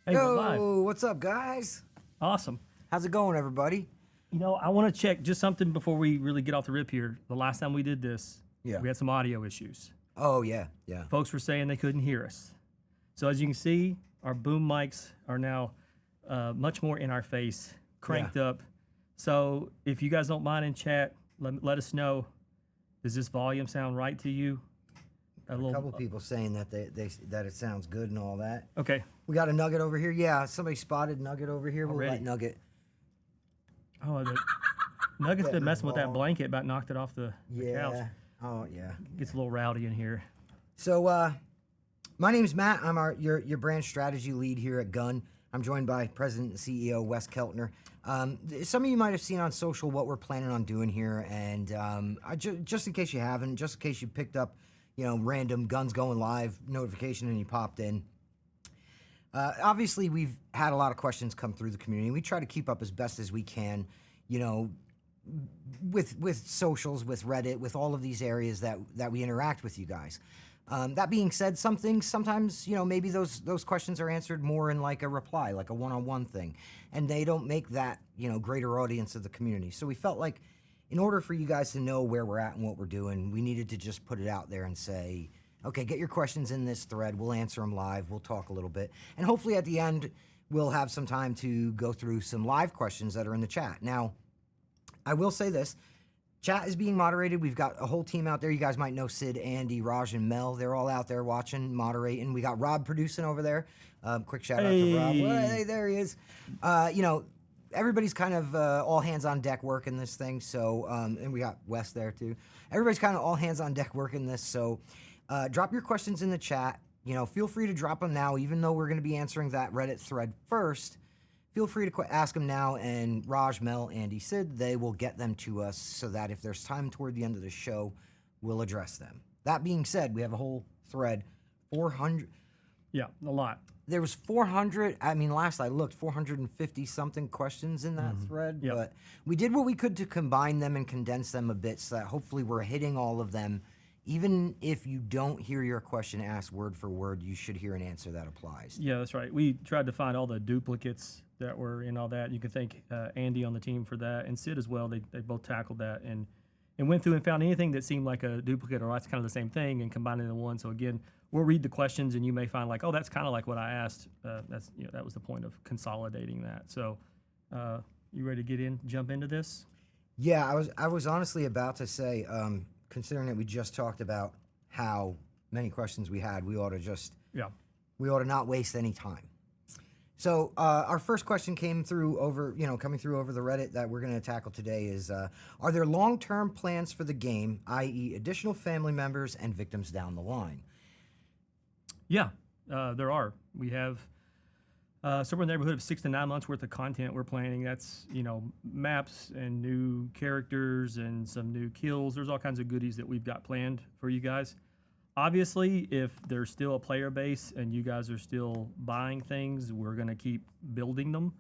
Hey, we're live. Yo, what's up, guys? Awesome. How's it going, everybody? I want to check just something before we really get off the rip here. The last time we did this, Yeah. we had some audio issues. Oh, yeah, yeah. Folks were saying they couldn't hear us. So as you can see, our boom mics are now much more in our face, cranked up. So if you guys don't mind in chat, let us know. Does this volume sound right to you? A couple people saying that that it sounds good and all that. Okay. We got a Nugget over here. Yeah, somebody spotted Nugget over here. We'll Already. let Nugget. Oh, the Nugget's been messing with that blanket, about knocked it off the couch. Yeah. Oh, yeah. Gets a little rowdy in here. So, my name's Matt. I'm your brand strategy lead here at Gun. I'm joined by President and CEO Wes Keltner. Some of you might have seen on social what we're planning on doing here, and just in case you haven't, just in case you picked up, random Guns Going Live notification and you popped in. Obviously, we've had a lot of questions come through the community. We try to keep up as best as we can, with socials, with Reddit, with all of these areas that we interact with you guys. That being said, sometimes, maybe those questions are answered more in like a reply, like a one-on-one thing, and they don't make that, greater audience of the community. So we felt like in order for you guys to know where we're at and what we're doing, we needed to just put it out there and say, okay, get your questions in this thread. We'll answer them live. We'll talk a little bit. And hopefully at the end, we'll have some time to go through some live questions that are in the chat. Now, I will say this. Chat is being moderated. We've got a whole team out there. You guys might know Sid, Andy, Raj, and Mel. They're all out there watching, moderating. We got Rob producing over there. Quick shout out to Rob. Well, hey, there he is. Everybody's kind of all hands on deck working this thing. So, and we got Wes there too. Everybody's kind of all hands on deck working this. So, drop your questions in the chat. Feel free to drop them now, even though we're going to be answering that Reddit thread first. Feel free to ask them now, and Raj, Mel, Andy, Sid, they will get them to us so that if there's time toward the end of the show, we'll address them. That being said, we have a whole thread, 400. Yeah, a lot. There was 400, last I looked, 450 something questions in that thread, Yep. but we did what we could to combine them and condense them a bit so that hopefully we're hitting all of them. Even if you don't hear your question asked word for word, you should hear an answer that applies. Yeah, that's right. We tried to find all the duplicates that were in all that. You can thank Andy on the team for that, and Sid as well. They both tackled that and went through and found anything that seemed like a duplicate or that's kind of the same thing and combined it into one. So again, we'll read the questions and you may find like, oh, that's kind of like what I asked. That was the point of consolidating that. So you ready to jump into this? Yeah, I was honestly about to say, considering that we just talked about how many questions we had, we ought to not waste any time. So our first question coming through over the Reddit that we're going to tackle today is, are there long-term plans for the game, i.e. additional family members and victims down the line? Yeah, there are. We have somewhere in the neighborhood of 6 to 9 months worth of content we're planning. That's, maps and new characters and some new kills. There's all kinds of goodies that we've got planned for you guys. Obviously, if there's still a player base and you guys are still buying things, we're going to keep building them.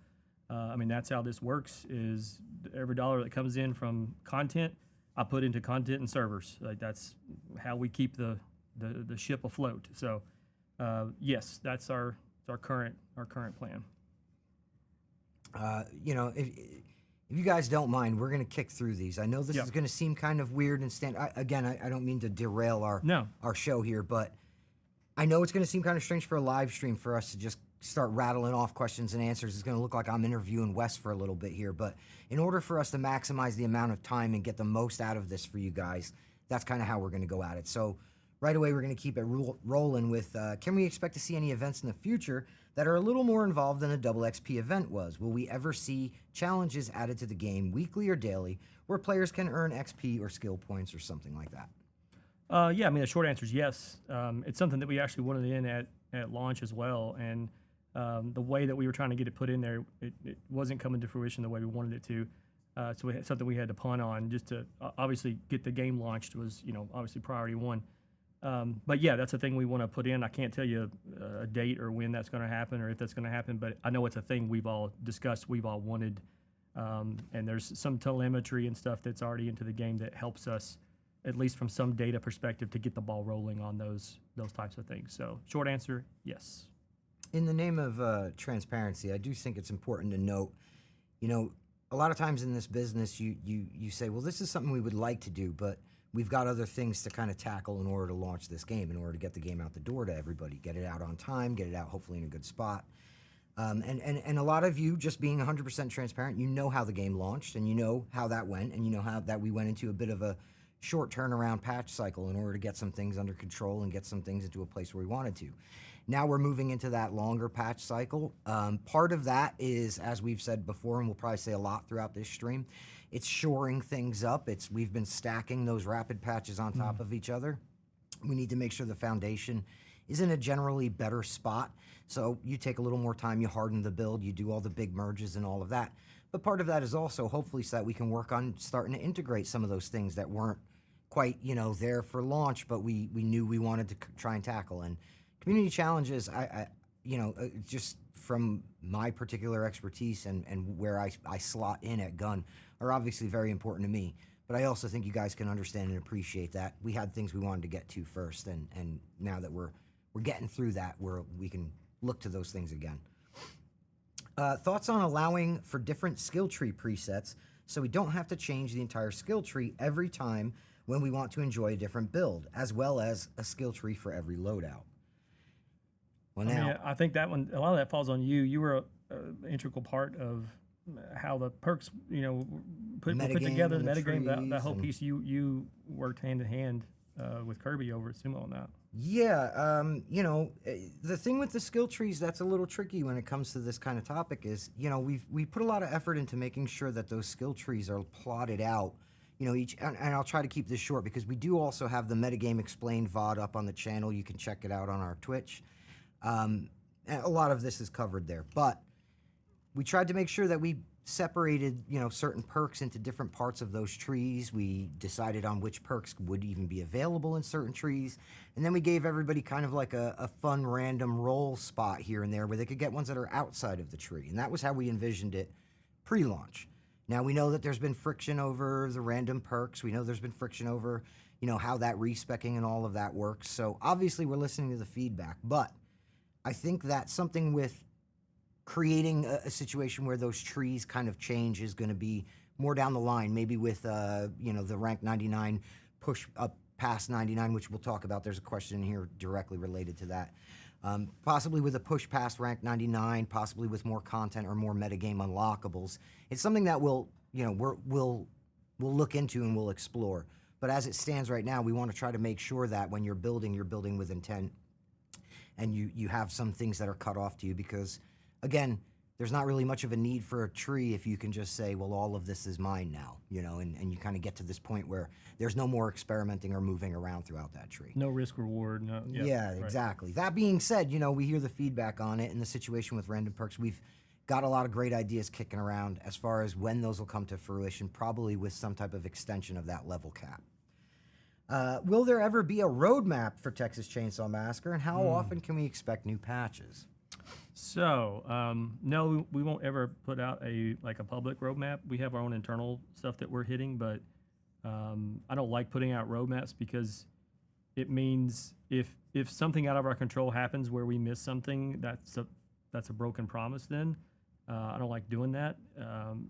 That's how this works, is every dollar that comes in from content, I put into content and servers. Like, that's how we keep the ship afloat. So, yes, that's our current plan. If you guys don't mind, we're going to kick through these. I know this is going to seem kind of weird and I don't mean to derail our show here, but I know it's going to seem kind of strange for a live stream for us to just start rattling off questions and answers. It's going to look like I'm interviewing Wes for a little bit here, but in order for us to maximize the amount of time and get the most out of this for you guys, that's kind of how we're going to go at it. So right away, we're going to keep it rolling with, can we expect to see any events in the future that are a little more involved than a double XP event was? Will we ever see challenges added to the game, weekly or daily, where players can earn XP or skill points or something like that? The short answer is yes. It's something that we actually wanted in at launch as well, and the way that we were trying to get it put in there, it wasn't coming to fruition the way we wanted it to. So we had something we had to punt on just to obviously get the game launched was, obviously priority one. But yeah, that's a thing we want to put in. I can't tell you a date or when that's going to happen or if that's going to happen, but I know it's a thing we've all discussed, we've all wanted, and there's some telemetry and stuff that's already into the game that helps us, at least from some data perspective, to get the ball rolling on those types of things. So short answer, yes. In the name of transparency, I do think it's important to note, you know, a lot of times in this business, you say, well, this is something we would like to do, but we've got other things to kind of tackle in order to launch this game, in order to get the game out the door to everybody, get it out on time, get it out hopefully in a good spot. And a lot of you, just being 100% transparent, you know how the game launched, and you know how that went, and you know how that we went into a bit of a short turnaround patch cycle in order to get some things under control and get some things into a place where we wanted to. Now we're moving into that longer patch cycle. Part of that is, as we've said before, and we'll probably say a lot throughout this stream, it's shoring things up. We've been stacking those rapid patches on top of each other. We need to make sure the foundation is in a generally better spot. So you take a little more time, you harden the build, you do all the big merges and all of that. But part of that is also hopefully so that we can work on starting to integrate some of those things that weren't quite, there for launch, but we knew we wanted to try and tackle. And community challenges, just from my particular expertise and where I slot in at Gun, are obviously very important to me. But I also think you guys can understand and appreciate that we had things we wanted to get to first, and now that we're getting through that, we can look to those things again. Thoughts on allowing for different skill tree presets so we don't have to change the entire skill tree every time when we want to enjoy a different build, as well as a skill tree for every loadout. Well, now, I think that one, a lot of that falls on you. You were an integral part of how the perks, put together the metagame, that whole piece. You worked hand in hand with Kirby over at Sumo on that. Yeah, the thing with the skill trees that's a little tricky when it comes to this kind of topic is, we put a lot of effort into making sure that those skill trees are plotted out, each, and I'll try to keep this short because we do also have the Metagame Explained VOD up on the channel. You can check it out on our Twitch. And a lot of this is covered there, but we tried to make sure that we separated, certain perks into different parts of those trees. We decided on which perks would even be available in certain trees. And then we gave everybody kind of like a fun random roll spot here and there where they could get ones that are outside of the tree. And that was how we envisioned it pre-launch. Now we know that there's been friction over the random perks. We know there's been friction over, how that respecing and all of that works. So obviously we're listening to the feedback, but I think that something with creating a situation where those trees kind of change is going to be more down the line, maybe with, the rank 99 push up past 99, which we'll talk about. There's a question here directly related to that. Possibly with a push past rank 99, possibly with more content or more metagame unlockables. It's something that we'll look into and we'll explore. But as it stands right now, we want to try to make sure that when you're building with intent, and you have some things that are cut off to you because, again, there's not really much of a need for a tree if you can just say, well, all of this is mine now, and you kind of get to this point where there's no more experimenting or moving around throughout that tree. No risk reward. No. Yeah, exactly. Right. That being said, we hear the feedback on it, and the situation with random perks, we've got a lot of great ideas kicking around as far as when those will come to fruition, probably with some type of extension of that level cap. Will there ever be a roadmap for Texas Chain Saw Massacre, and how often can we expect new patches? So, no, we won't ever put out a public roadmap. We have our own internal stuff that we're hitting, but I don't like putting out roadmaps because it means if something out of our control happens where we miss something, that's a broken promise. Then I don't like doing that.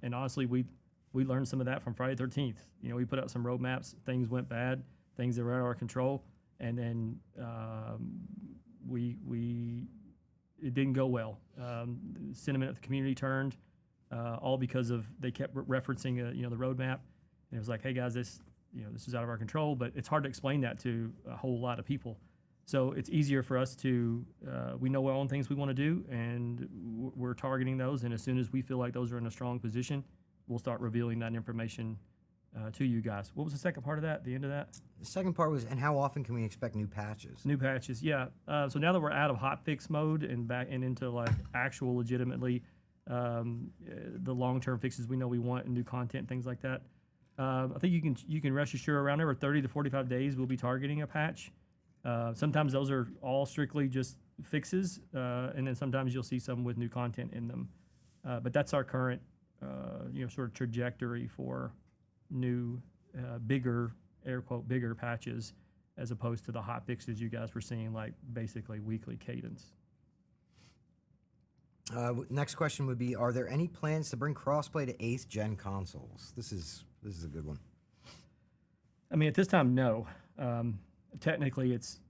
And honestly, we learned some of that from Friday 13th. We put out some roadmaps, things went bad, things that were out of our control, and then it didn't go well. The sentiment of the community turned, all because of they kept referencing the roadmap, and it was like, hey guys, this is out of our control. But it's hard to explain that to a whole lot of people. So it's easier for us to we know our own things we want to do, and we're targeting those. And as soon as we feel like those are in a strong position, we'll start revealing that information to you guys. What was the second part of that, the end of that? The second part was, and how often can we expect new patches? New patches, yeah. So now that we're out of hotfix mode and back and into like actual legitimately the long-term fixes we know we want and new content, things like that, I think you can rest assured around every 30 to 45 days we'll be targeting a patch. Sometimes those are all strictly just fixes, and then sometimes you'll see some with new content in them. But that's our current sort of trajectory for new, bigger, air quote, bigger patches, as opposed to the hot fixes you guys were seeing, like basically weekly cadence. Next question would be: are there any plans to bring crossplay to 8th gen consoles? This is a good one. I mean, at this time, no. Technically, it's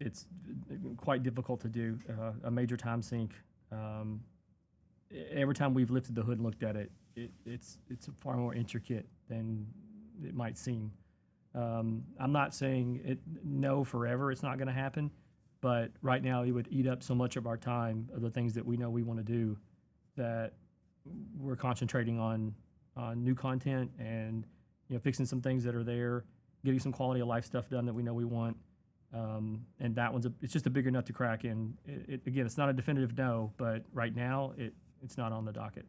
quite difficult to do a major time sync. Every time we've lifted the hood and looked at it, it's far more intricate than it might seem. I'm not saying no forever. It's not going to happen, but right now it would eat up so much of our time of the things that we know we want to do that we're concentrating on new content and fixing some things that are there, getting some quality of life stuff done that we know we want. And that it's just a bigger nut to crack. And again, it's not a definitive no, but right now it's not on the docket.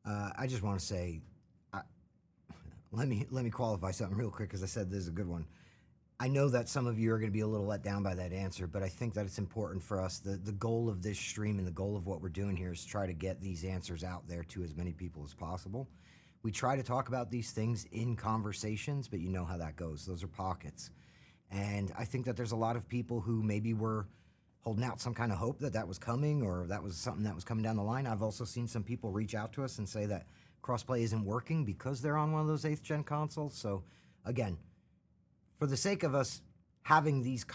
I just want to say, let me qualify something real quick because I said this is a good one. I know that some of you are going to be a little let down by that answer, but I think that it's important for us. The goal of this stream and the goal of what we're doing here is try to get these answers out there to as many people as possible. We try to talk about these things in conversations, but you know how that goes. Those are pockets. And I think that there's a lot of people who maybe were holding out some kind of hope that was coming or that was something that was coming down the line. I've also seen some people reach out to us and say that crossplay isn't working because they're on one of those 8th gen consoles. So again, for the sake of us having this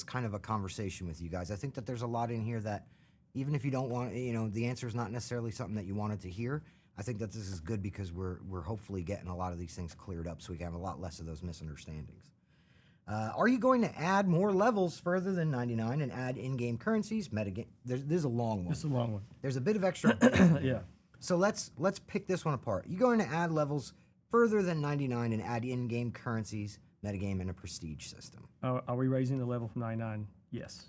kind of a conversation with you guys, I think that there's a lot in here that even if you don't want, the answer is not necessarily something that you wanted to hear. I think that this is good because we're hopefully getting a lot of these things cleared up so we can have a lot less of those misunderstandings. Are you going to add more levels further than 99 and add in-game currencies, metagame? This is a long one. This is a long one. There's a bit of extra. Yeah. So let's pick this one apart. You going to add levels further than 99 and add in-game currencies, metagame, and a prestige system? Are we raising the level from 99? Yes.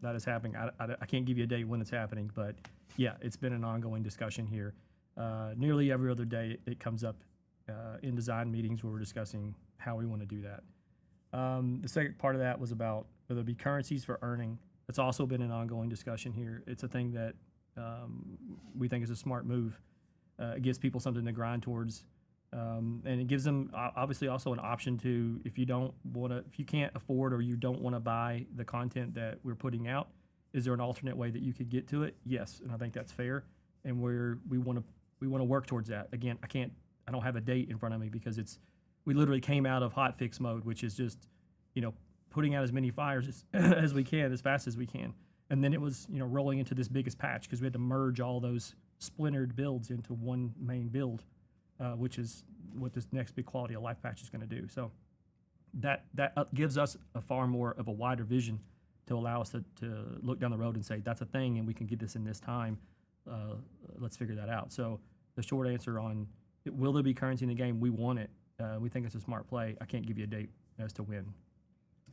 That is happening. I can't give you a date when it's happening, but yeah, it's been an ongoing discussion here. Nearly every other day it comes up in design meetings where we're discussing how we want to do that. The second part of that was about whether it be currencies for earning. It's also been an ongoing discussion here. It's a thing that we think is a smart move. It gives people something to grind towards, and it gives them obviously also an option to, if you can't afford or you don't want to buy the content that we're putting out, is there an alternate way that you could get to it? Yes, and I think that's fair, and we want to work towards that. Again, I don't have a date in front of me because we literally came out of hotfix mode, which is just, putting out as many fires as we can, as fast as we can. And then it was, rolling into this biggest patch because we had to merge all those splintered builds into one main build, which is what this next big quality of life patch is going to do. So that gives us a far more of a wider vision to allow us to look down the road and say, that's a thing and we can get this in this time. Let's figure that out. So the short answer on, will there be currency in the game? We want it. We think it's a smart play. I can't give you a date as to when.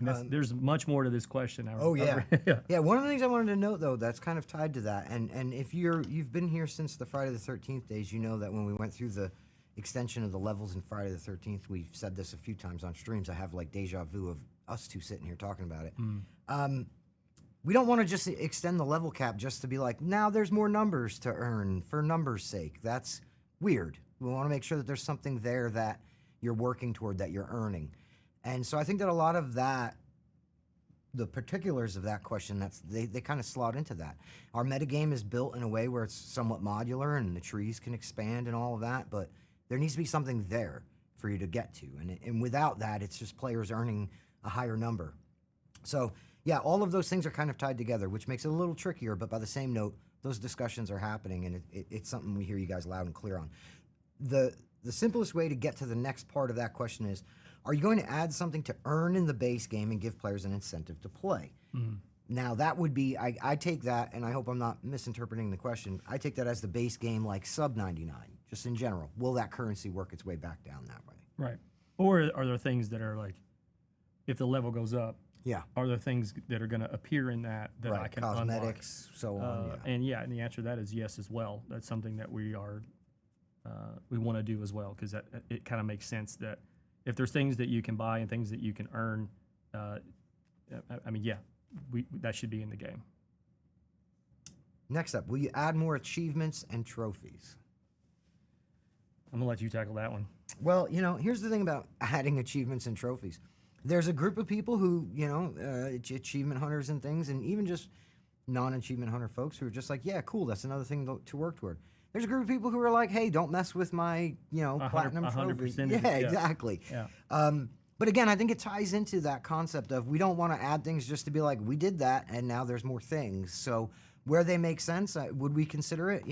And there's much more to this question. Yeah. One of the things I wanted to note, though, that's kind of tied to that, and if you've been here since the Friday the 13th days, you know that when we went through the extension of the levels in Friday the 13th, we've said this a few times on streams. I have like deja vu of us two sitting here talking about it. We don't want to just extend the level cap just to be like, now there's more numbers to earn for numbers' sake. That's weird. We want to make sure that there's something there that you're working toward, that you're earning. And so I think that a lot of that, the particulars of that question, they kind of slot into that. Our metagame is built in a way where it's somewhat modular and the trees can expand and all of that, but there needs to be something there for you to get to. And without that, it's just players earning a higher number. So yeah, all of those things are kind of tied together, which makes it a little trickier, but by the same note, those discussions are happening, and it's something we hear you guys loud and clear on. The simplest way to get to the next part of that question is, are you going to add something to earn in the base game and give players an incentive to play? Mm-hmm. Now, that would be, I take that, and I hope I'm not misinterpreting the question, I take that as the base game like sub 99, just in general. Will that currency work its way back down that way? Right. Or are there things that are like, if the level goes up, are there things that are going to appear in that right. I can cosmetics, unlock? So on, And the answer to that is yes as well. That's something that we want to do as well, because it kind of makes sense that if there's things that you can buy and things that you can earn, that should be in the game. Next up, will you add more achievements and trophies? I'm gonna let you tackle that one. Well, here's the thing about adding achievements and trophies. There's a group of people who, achievement hunters and things, and even just non-achievement hunter folks who are just like, yeah, cool, that's another thing to work toward. There's a group of people who are like, hey, don't mess with my, platinum trophy. 100% Yeah, exactly. Yeah. But again, I think it ties into that concept of we don't want to add things just to be like, we did that and now there's more things. So where they make sense, would we consider it?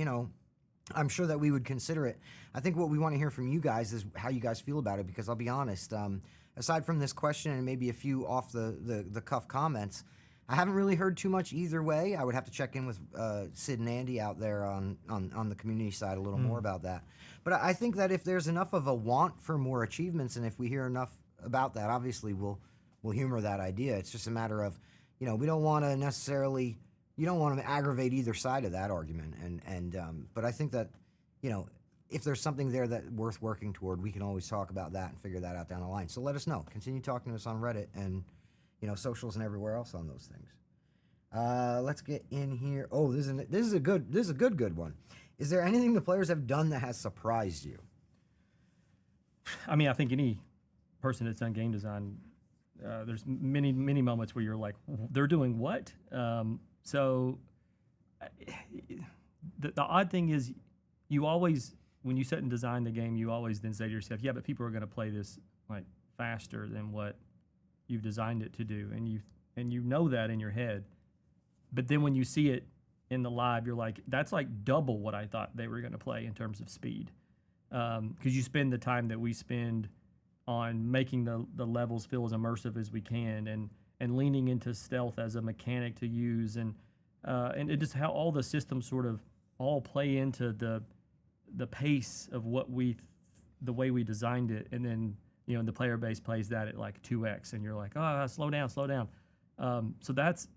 I'm sure that we would consider it. I think what we want to hear from you guys is how you guys feel about it, because I'll be honest, aside from this question and maybe a few off the cuff comments, I haven't really heard too much either way. I would have to check in with Sid and Andy out there on the community side a little more about that. But I think that if there's enough of a want for more achievements, and if we hear enough about that, obviously we'll humor that idea. It's just a matter of, we don't want to necessarily, you don't want to aggravate either side of that argument. But I think that, if there's something there that's worth working toward, we can always talk about that and figure that out down the line. So let us know. Continue talking to us on Reddit and socials and everywhere else on those things. Let's get in here. Oh, this is a good one. Is there anything the players have done that has surprised you? I mean, I think any person that's done game design, there's many moments where you're like, they're doing what? So the odd thing is, you always, when you sit and design the game, you always then say to yourself, yeah, but people are going to play this like faster than what you've designed it to do, and you know that in your head. But then when you see it in the live, you're like, that's like double what I thought they were going to play in terms of speed, because you spend the time that we spend on making the levels feel as immersive as we can, and leaning into stealth as a mechanic to use, and it just how all the systems sort of all play into the pace of the way we designed it, and then the player base plays that at like 2x, and you're like, oh, slow down. So that's,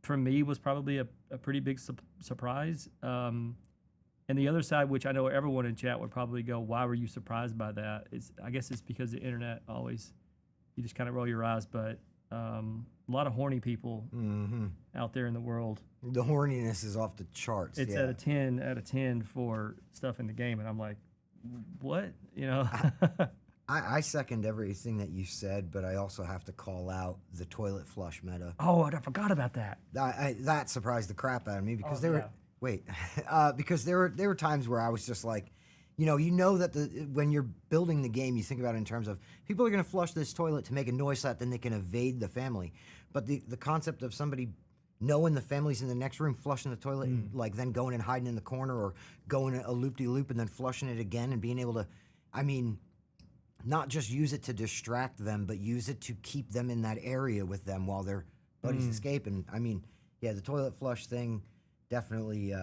for me, was probably a pretty big surprise. And the other side, which I know everyone in chat would probably go, why were you surprised by that? I guess it's because the internet always, you just kind of roll your eyes, but a lot of horny people out there in the world. The horniness is off the charts. It's at a 10 out of 10 for stuff in the game, and I'm like, what? I second everything that you said, but I also have to call out the toilet flush meta. Oh, I forgot about that. That surprised the crap out of me, because because there were times where I was just like, that when you're building the game, you think about it in terms of people are going to flush this toilet to make a noise so that then they can evade the family. But the concept of somebody knowing the family's in the next room, flushing the toilet, and like then going and hiding in the corner, or going a loop-de-loop and then flushing it again, and being able to, not just use it to distract them, but use it to keep them in that area with them while their buddies escape. And the toilet flush thing definitely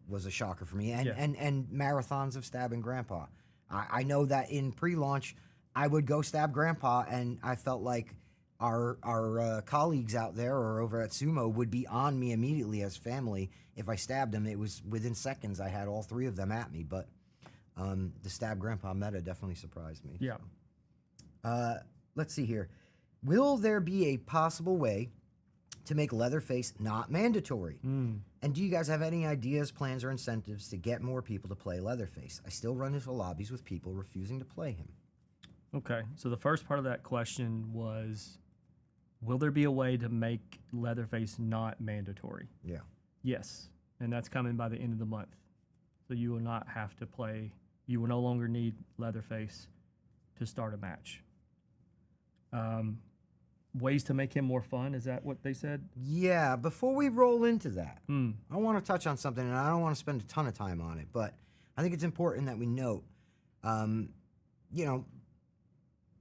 was a shocker for me. And marathons of stabbing Grandpa. I know that in pre-launch, I would go stab Grandpa, and I felt like our colleagues out there or over at Sumo would be on me immediately as family. If I stabbed them, it was within seconds. I had all three of them at me, but the stab Grandpa meta definitely surprised me. Yeah. So. Let's see here. Will there be a possible way to make Leatherface not mandatory? And do you guys have any ideas, plans, or incentives to get more people to play Leatherface? I still run into lobbies with people refusing to play him. Okay, so the first part of that question was, will there be a way to make Leatherface not mandatory? Yeah. Yes, and that's coming by the end of the month. So you will not have to play, you will no longer need Leatherface to start a match. Ways to make him more fun, is that what they said? Yeah, before we roll into that, I want to touch on something, and I don't want to spend a ton of time on it, but I think it's important that we note,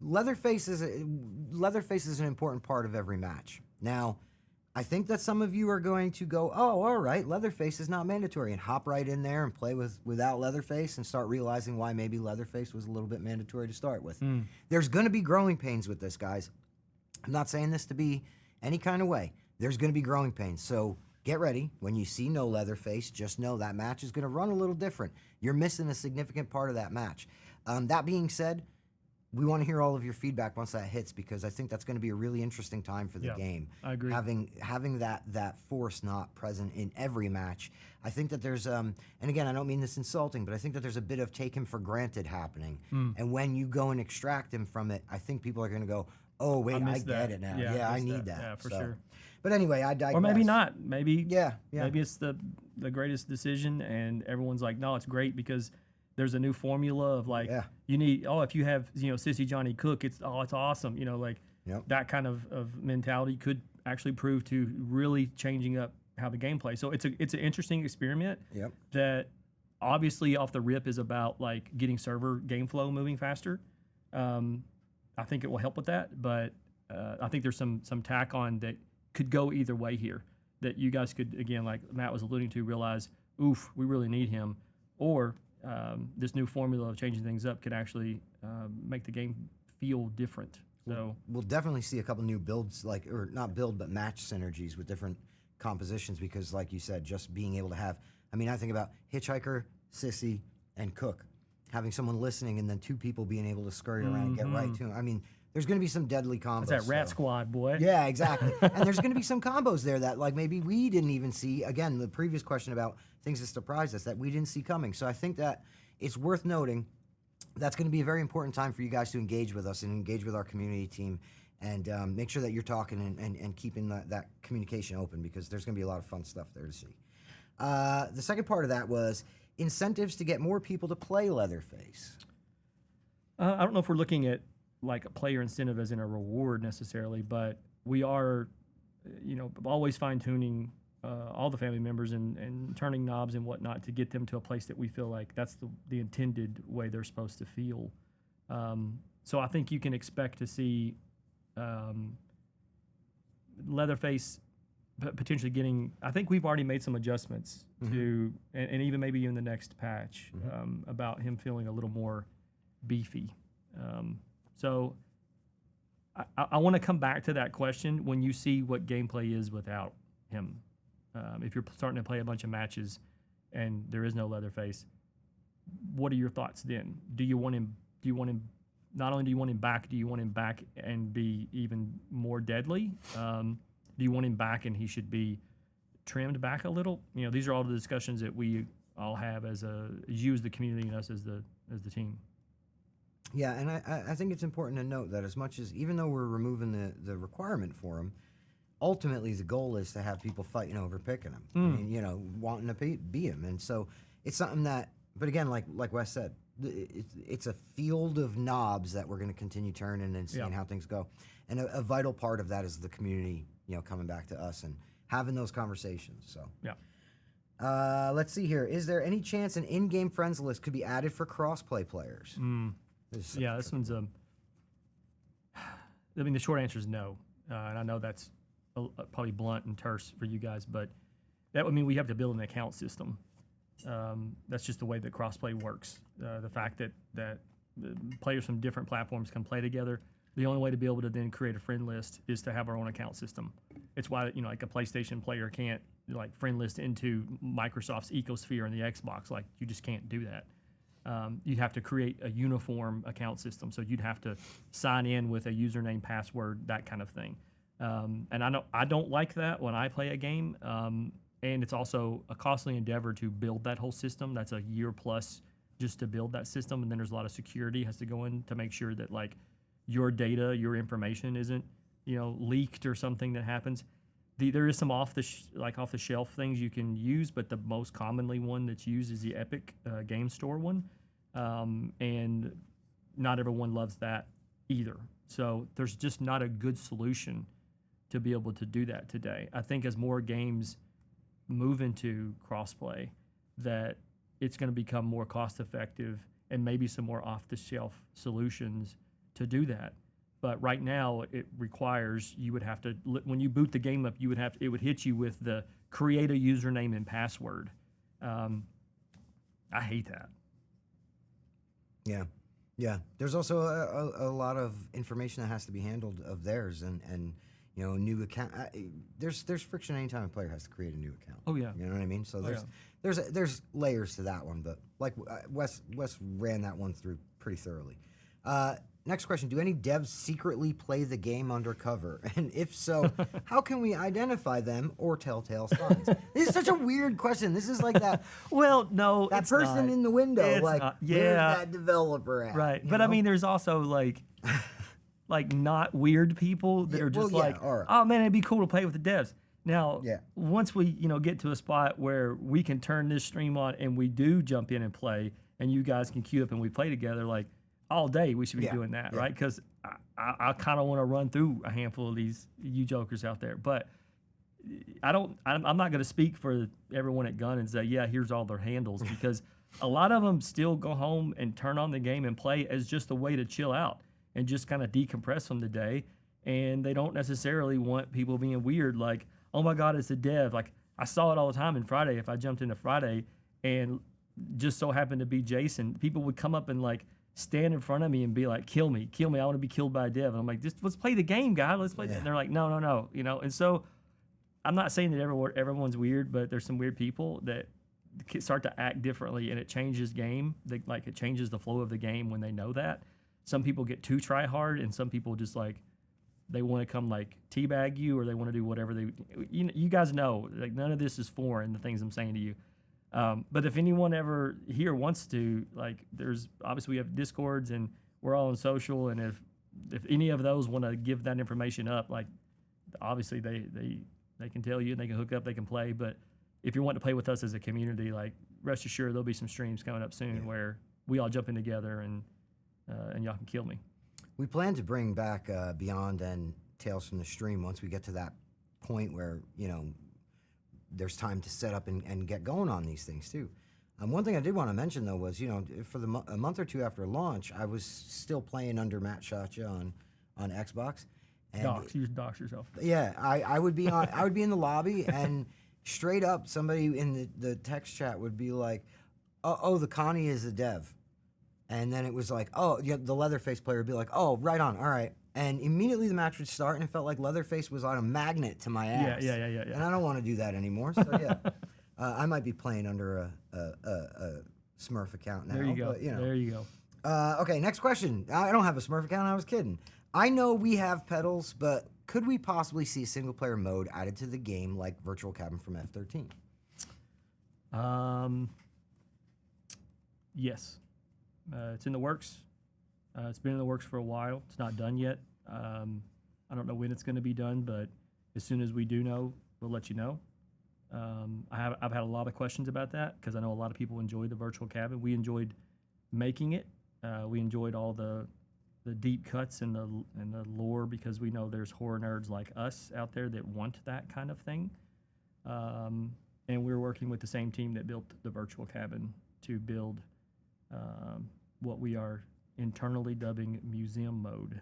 Leatherface is an important part of every match. Now, I think that some of you are going to go, oh, all right, Leatherface is not mandatory, and hop right in there and play without Leatherface and start realizing why maybe Leatherface was a little bit mandatory to start with. There's going to be growing pains with this, guys. I'm not saying this to be any kind of way. There's going to be growing pains. So get ready. When you see no Leatherface, just know that match is going to run a little different. You're missing a significant part of that match. That being said, we want to hear all of your feedback once that hits, because I think that's going to be a really interesting time for the game. I agree. Having that force not present in every match. I think that there's and again, I don't mean this insulting, but I think that there's a bit of take him for granted happening. And when you go and extract him from it, I think people are going to go, oh wait, I get it now. Yeah, I need that. Yeah, for sure. But anyway, I digress. Or maybe not. Maybe Yeah. maybe it's the greatest decision, and everyone's like, no, it's great because there's a new formula of like you need. Oh, if you have Sissy Johnny Cook, it's awesome. Like that kind of mentality could actually prove to really changing up how the game plays. So it's an interesting experiment. That obviously off the rip is about like getting server game flow moving faster. I think it will help with that, but I think there's some tack on that could go either way here. That you guys could, again, like Matt was alluding to, realize, oof, we really need him, or this new formula of changing things up could actually make the game feel different. So we'll definitely see a couple new builds, or not build, but match synergies with different compositions, because like you said, just being able to have, I think about Hitchhiker, Sissy, and Cook, having someone listening and then two people being able to scurry around and get right to him. There's going to be some deadly combos. That's that rat squad, boy. Yeah, exactly. And there's going to be some combos there that like maybe we didn't even see. Again, the previous question about things that surprised us that we didn't see coming. So I think that it's worth noting that's going to be a very important time for you guys to engage with us and engage with our community team, and make sure that you're talking and keeping that communication open, because there's going to be a lot of fun stuff there to see. The second part of that was incentives to get more people to play Leatherface. I don't know if we're looking at like a player incentive as in a reward necessarily, but we are, always fine-tuning all the family members and turning knobs and whatnot to get them to a place that we feel like that's the intended way they're supposed to feel. So I think you can expect to see Leatherface potentially getting, I think we've already made some adjustments to, and even maybe in the next patch, about him feeling a little more beefy. So I want to come back to that question when you see what gameplay is without him. If you're starting to play a bunch of matches and there is no Leatherface, what are your thoughts then? Do you want him? Not only do you want him back, do you want him back and be even more deadly? Do you want him back and he should be trimmed back a little? These are all the discussions that we all have as you as the community and us as the team. Yeah, and I think it's important to note that as much as, even though we're removing the requirement for him, ultimately the goal is to have people fighting over picking him, wanting to be him. And so it's something that, but again, like Wes said, it's a field of knobs that we're going to continue turning and seeing how things go. And a vital part of that is the community, coming back to us and having those conversations. So let's see here. Is there any chance an in-game friends list could be added for cross-play players? This one's the short answer is no, and I know that's probably blunt and terse for you guys, but that would mean we have to build an account system. That's just the way that crossplay works. The fact that players from different platforms can play together. The only way to be able to then create a friend list is to have our own account system. It's why like a PlayStation player can't like friend list into Microsoft's ecosphere and the Xbox. Like you just can't do that. You'd have to create a uniform account system. So you'd have to sign in with a username, password, that kind of thing. And I don't like that when I play a game. And it's also a costly endeavor to build that whole system. That's a year plus just to build that system. And then there's a lot of security has to go in to make sure that like your data, your information isn't, leaked or something that happens. There is some off the shelf things you can use, but the most commonly one that's used is the Epic Game Store one, and not everyone loves that either. So there's just not a good solution to be able to do that today. I think as more games move into crossplay, that it's going to become more cost effective and maybe some more off the shelf solutions to do that. But right now, it requires you would have to, when you boot the game up, it would hit you with the create a username and password. I hate that. Yeah. There's also a lot of information that has to be handled of theirs, and new account. There's friction anytime a player has to create a new account. Oh yeah. You know what I mean? So there's layers to that one, but like Wes ran that one through pretty thoroughly. Next question, do any devs secretly play the game undercover? And if so, how can we identify them or telltale signs? This is such a weird question. This is like that. Well, no, that person in the window, it's like, not. where's that developer at? Right, but I mean, there's also like like not weird people that Yeah, are just well, yeah, like, all right. oh man, it'd be cool to play with the devs. Now, Yeah. once we get to a spot where we can turn this stream on and we do jump in and play, and you guys can queue up and we play together, like all day, we should be Yeah, doing that, yeah. right? Because I kind of want to run through a handful of these you jokers out there, but I'm not going to speak for everyone at Gun and say, yeah, here's all their handles, because a lot of them still go home and turn on the game and play as just a way to chill out and just kind of decompress from the day. And they don't necessarily want people being weird, like, oh my God, it's a dev. Like, I saw it all the time in Friday. If I jumped into Friday and just so happened to be Jason, people would come up and like stand in front of me and be like, kill me, I want to be killed by a dev. And I'm like, just let's play the game, guy. Let's play. And they're like, no, And so I'm not saying that everyone's weird, but there's some weird people that start to act differently, and it changes game. Like, it changes the flow of the game when they know that. Some people get too try hard, and some people just like, they want to come like teabag you, or they want to do whatever you guys know, like none of this is foreign, the things I'm saying to you. But if anyone ever here wants to, like, there's obviously we have Discords and we're all on social, and if any of those want to give that information up, like, obviously they can tell you and they can hook up, they can play. But if you want to play with us as a community, like, rest assured there'll be some streams coming up soon where we all jump in together and y'all can kill me. We plan to bring back Beyond and Tales from the Stream once we get to that point where, there's time to set up and get going on these things too. One thing I did want to mention though was, for a month or two after launch, I was still playing under Matt Shotcha on Xbox. And You dox yourself. yeah, I would be in the lobby, and straight up somebody in the text chat would be like, oh, the Connie is a dev. And then it was like, oh, the Leatherface player would be like, oh, right on, all right. And immediately the match would start, and it felt like Leatherface was on a magnet to my ass. Yeah. And I don't want to do that anymore. So yeah, I might be playing under a Smurf account now. There you go. But, There you go. Okay, next question. I don't have a Smurf account. I was kidding. I know we have pedals, but could we possibly see a single-player mode added to the game like Virtual Cabin from F-13? Yes. It's in the works. It's been in the works for a while. It's not done yet. I don't know when it's going to be done, but as soon as we do know, we'll let you know. I've had a lot of questions about that because I know a lot of people enjoyed the virtual cabin. We enjoyed making it. We enjoyed all the deep cuts and the lore, because we know there's horror nerds like us out there that want that kind of thing. And we're working with the same team that built the virtual cabin to build what we are internally dubbing museum mode.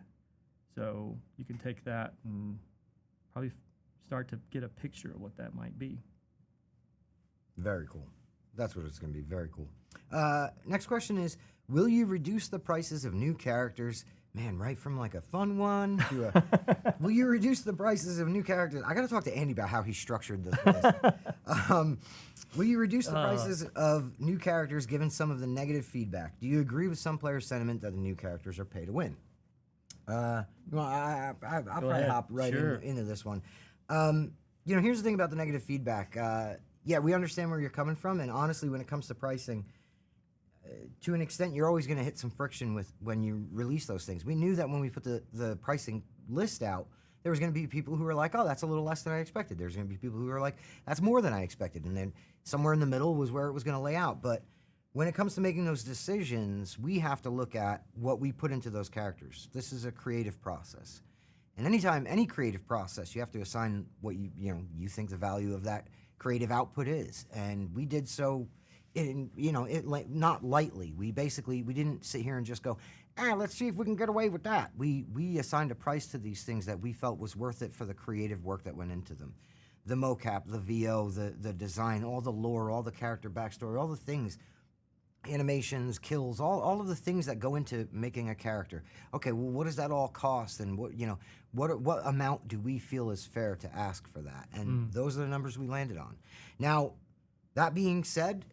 So you can take that and probably start to get a picture of what that might be. Very cool. That's what it's going to be. Very cool. Next question is, will you reduce the prices of new characters? Man, right from like a fun one to a... Will you reduce the prices of new characters? I got to talk to Andy about how he structured this list. Will you reduce the prices of new characters given some of the negative feedback? Do you agree with some players' sentiment that the new characters are pay to win? I'll probably hop right into this one. Here's the thing about the negative feedback. Yeah, we understand where you're coming from, and honestly, when it comes to pricing, to an extent, you're always going to hit some friction with when you release those things. We knew that when we put the pricing list out, there was going to be people who were like, oh, that's a little less than I expected. There's going to be people who were like, that's more than I expected. And then somewhere in the middle was where it was going to lay out. But when it comes to making those decisions, we have to look at what we put into those characters. This is a creative process. And anytime, any creative process, you have to assign what you think the value of that creative output is. And we did so not lightly. We didn't sit here and just go, let's see if we can get away with that. We assigned a price to these things that we felt was worth it for the creative work that went into them. The mocap, the VO, the design, all the lore, all the character backstory, all the things, animations, kills, all of the things that go into making a character. Okay, well, what does that all cost, and what amount do we feel is fair to ask for that? And those are the numbers we landed on. Now, that being said,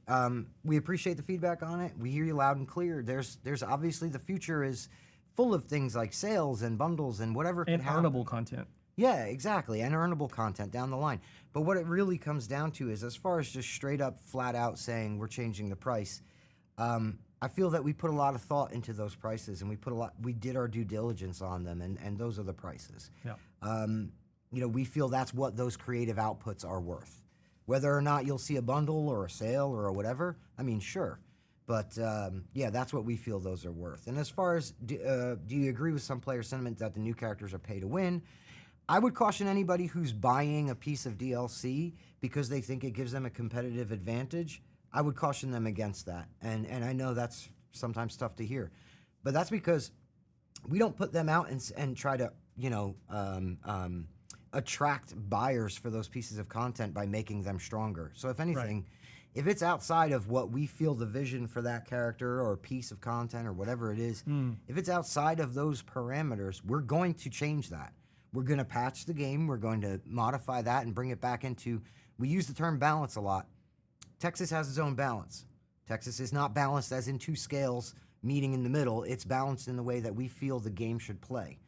we appreciate the feedback on it. We hear you loud and clear. There's obviously the future is full of things like sales and bundles and whatever can happen. And earnable content. Yeah, exactly, and earnable content down the line. But what it really comes down to is, as far as just straight up, flat out saying we're changing the price, I feel that we put a lot of thought into those prices, and we did our due diligence on them, and those are the prices. Yeah. We feel that's what those creative outputs are worth. Whether or not you'll see a bundle or a sale or whatever, I mean, sure. But that's what we feel those are worth. And as far as, do you agree with some player sentiment that the new characters are pay to win? I would caution anybody who's buying a piece of DLC because they think it gives them a competitive advantage. I would caution them against that. And I know that's sometimes tough to hear. But that's because we don't put them out and try to, attract buyers for those pieces of content by making them stronger. So if anything, if it's outside of what we feel the vision for that character or piece of content or whatever it is, if it's outside of those parameters, we're going to change that. We're going to patch the game. We're going to modify that and bring it back into, we use the term balance a lot. Texas has its own balance. Texas is not balanced as in two scales meeting in the middle. It's balanced in the way that we feel the game should play.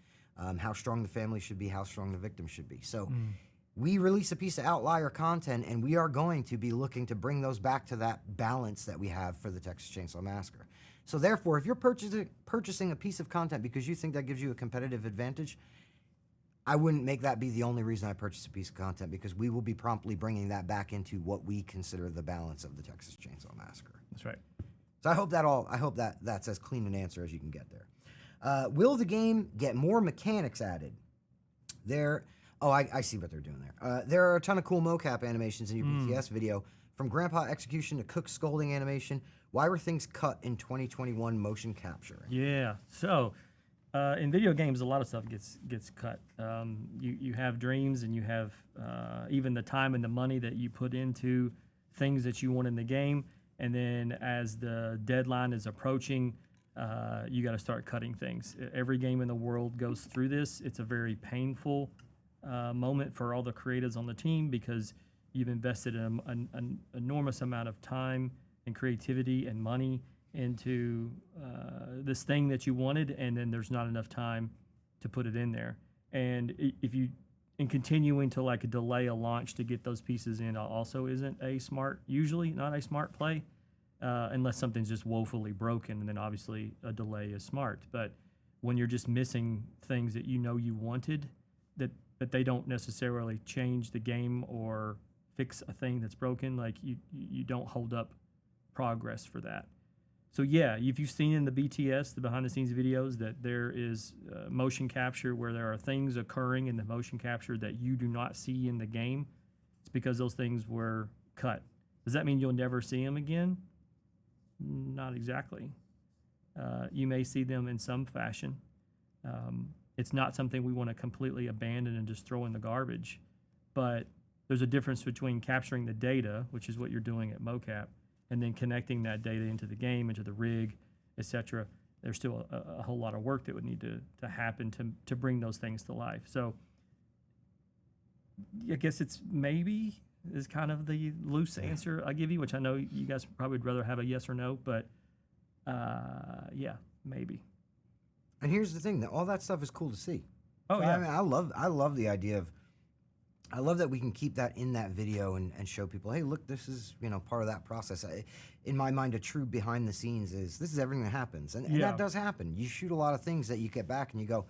How strong the family should be, how strong the victim should be. So we release a piece of outlier content, and we are going to be looking to bring those back to that balance that we have for the Texas Chain Saw Massacre. So therefore, if you're purchasing a piece of content because you think that gives you a competitive advantage, I wouldn't make that be the only reason I purchase a piece of content, because we will be promptly bringing that back into what we consider the balance of the Texas Chain Saw Massacre. That's right. So I hope that's as clean an answer as you can get there. Will the game get more mechanics added? I see what they're doing there. There are a ton of cool mocap animations in your BTS video, from Grandpa Execution to Cook Scolding animation. Why were things cut in 2021 motion capture? Yeah. So in video games, a lot of stuff gets cut. You have dreams, and you have even the time and the money that you put into things that you want in the game. And then as the deadline is approaching, you got to start cutting things. Every game in the world goes through this. It's a very painful moment for all the creatives on the team, because you've invested an enormous amount of time and creativity and money into this thing that you wanted, and then there's not enough time to put it in there. And if you, in continuing to like delay a launch to get those pieces in, also isn't usually not a smart play. Unless something's just woefully broken, and then obviously a delay is smart. But when you're just missing things that you know you wanted, that they don't necessarily change the game or fix a thing that's broken, like you don't hold up progress for that. So yeah, if you've seen in the BTS, the behind the scenes videos, that there is motion capture where there are things occurring in the motion capture that you do not see in the game, it's because those things were cut. Does that mean you'll never see them again? Not exactly. You may see them in some fashion. It's not something we want to completely abandon and just throw in the garbage. But there's a difference between capturing the data, which is what you're doing at mocap, and then connecting that data into the game, into the rig, etc. There's still a whole lot of work that would need to happen to bring those things to life. So I guess it's maybe is kind of the loose answer I give you, which I know you guys probably would rather have a yes or no, but yeah, maybe. And here's the thing: that all that stuff is cool to see. Oh, yeah. I mean, I love the idea of. I love that we can keep that in that video and show people, hey, look, this is part of that process. In my mind, a true behind the scenes is this is everything that happens, and that does happen. You shoot a lot of things that you get back and you go,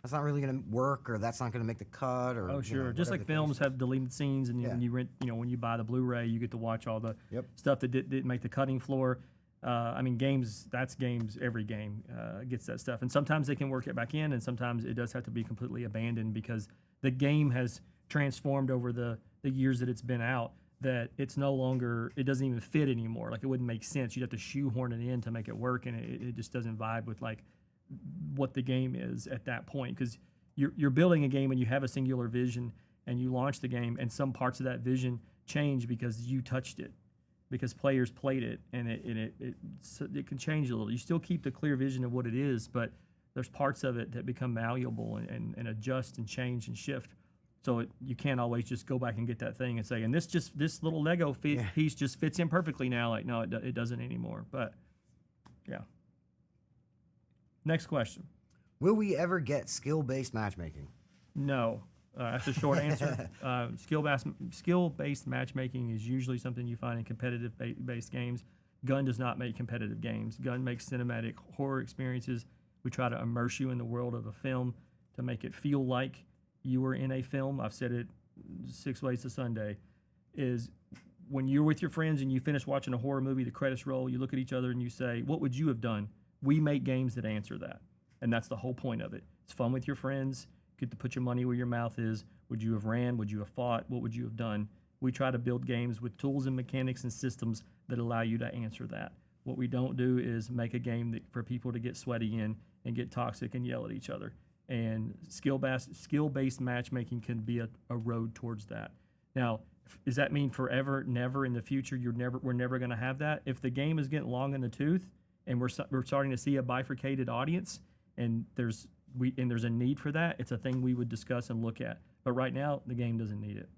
that's not really going to work, or that's not going to make the cut, or oh sure, just like films have deleted scenes, and when you rent, when you buy the Blu-ray, you get to watch all the stuff that didn't make the cutting floor. I mean, that's games. Every game gets that stuff, and sometimes they can work it back in, and sometimes it does have to be completely abandoned because the game has transformed over the years that it's been out. That it's no longer, it doesn't even fit anymore. Like, it wouldn't make sense. You'd have to shoehorn it in to make it work, and it just doesn't vibe with like what the game is at that point, because you're building a game and you have a singular vision, and you launch the game, and some parts of that vision change because you touched it, because players played it, and it can change a little. You still keep the clear vision of what it is, but there's parts of it that become malleable and adjust and change and shift. So you can't always just go back and get that thing and say, and this little Lego piece just fits in perfectly now. Like, no, it doesn't anymore. But yeah. Next question. Will we ever get skill-based matchmaking? No. That's a short answer. Skill-based matchmaking is usually something you find in competitive-based games. Gun does not make competitive games. Gun makes cinematic horror experiences. We try to immerse you in the world of a film to make it feel like you were in a film. I've said it 6 ways to Sunday, is when you're with your friends and you finish watching a horror movie, the credits roll, you look at each other and you say, what would you have done? We make games that answer that. And that's the whole point of it. It's fun with your friends. Get to put your money where your mouth is. Would you have ran? Would you have fought? What would you have done? We try to build games with tools and mechanics and systems that allow you to answer that. What we don't do is make a game that, for people to get sweaty in and get toxic and yell at each other. And skill-based matchmaking can be a road towards that. Now, does that mean forever, never in the future, we're never going to have that? If the game is getting long in the tooth and we're starting to see a bifurcated audience and there's a need for that, it's a thing we would discuss and look at. But right now, the game doesn't need it.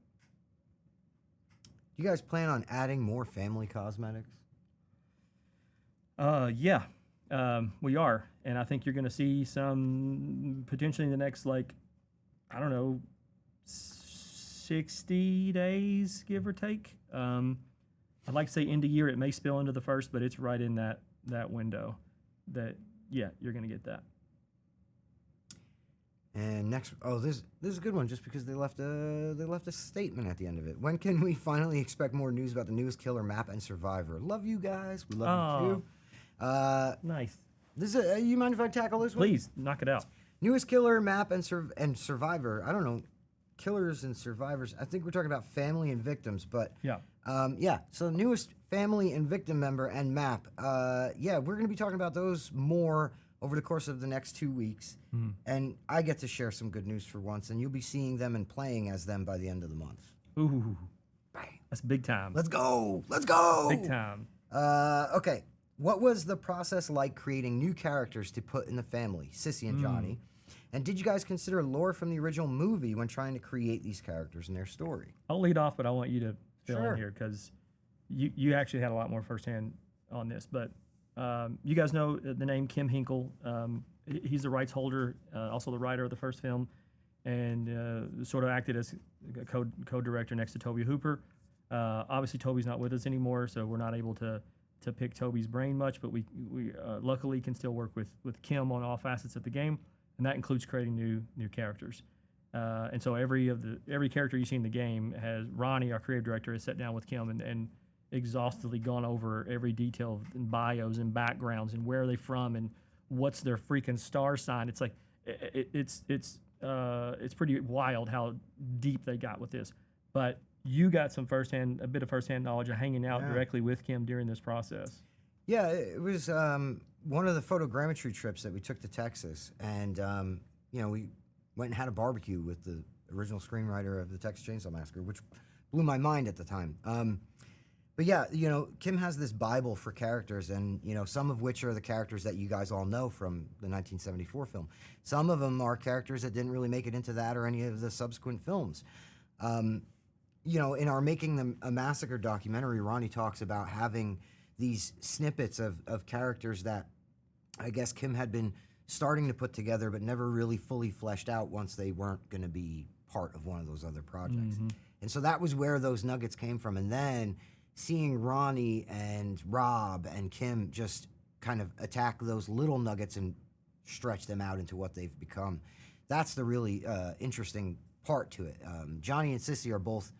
Do you guys plan on adding more family cosmetics? Yeah, we are. And I think you're going to see some potentially in the next, 60 days, give or take. I'd like to say end of year. It may spill into the first, but it's right in that window that, yeah, you're going to get that. And next, this is a good one, just because they left a statement at the end of it. When can we finally expect more news about the newest killer map and Survivor? Love you guys. We love you too. Nice. This is you mind if I tackle this one? Please knock it out. Newest killer map and Survivor. I don't know, killers and survivors. I think we're talking about family and victims, but Yeah. So newest family and victim member and map. We're going to be talking about those more over the course of the next 2 weeks. And I get to share some good news for once, and you'll be seeing them and playing as them by the end of the month. Ooh, Bang. that's big time. Let's go. Let's go. Big time. Okay. What was the process like creating new characters to put in the family, Sissy and Johnny? And did you guys consider lore from the original movie when trying to create these characters and their story? I'll lead off, but I want you to fill Sure. in here because you actually had a lot more firsthand on this. But you guys know the name Kim Hinkle. He's the rights holder, also the writer of the first film, and sort of acted as a co-director next to Toby Hooper. Obviously, Toby's not with us anymore, so we're not able to pick Toby's brain much, but we luckily can still work with Kim on all facets of the game, and that includes creating new characters. And so every character you see in the game has Ronnie, our creative director, has sat down with Kim and exhaustively gone over every detail in bios and backgrounds and where are they from and what's their freaking star sign. It's like it's pretty wild how deep they got with this, but you got a bit of firsthand knowledge of hanging out directly with Kim during this process. Yeah, it was one of the photogrammetry trips that we took to Texas, and we went and had a barbecue with the original screenwriter of the Texas Chain Saw Massacre, which blew my mind at the time. But yeah, Kim has this Bible for characters, and some of which are the characters that you guys all know from the 1974 film. Some of them are characters that didn't really make it into that or any of the subsequent films. In our Making a Massacre documentary, Ronnie talks about having these snippets of characters that I guess Kim had been starting to put together but never really fully fleshed out once they weren't going to be part of one of those other projects. And so that was where those nuggets came from. And then seeing Ronnie and Rob and Kim just kind of attack those little nuggets and stretch them out into what they've become, that's the really interesting part to it. Johnny and Sissy are both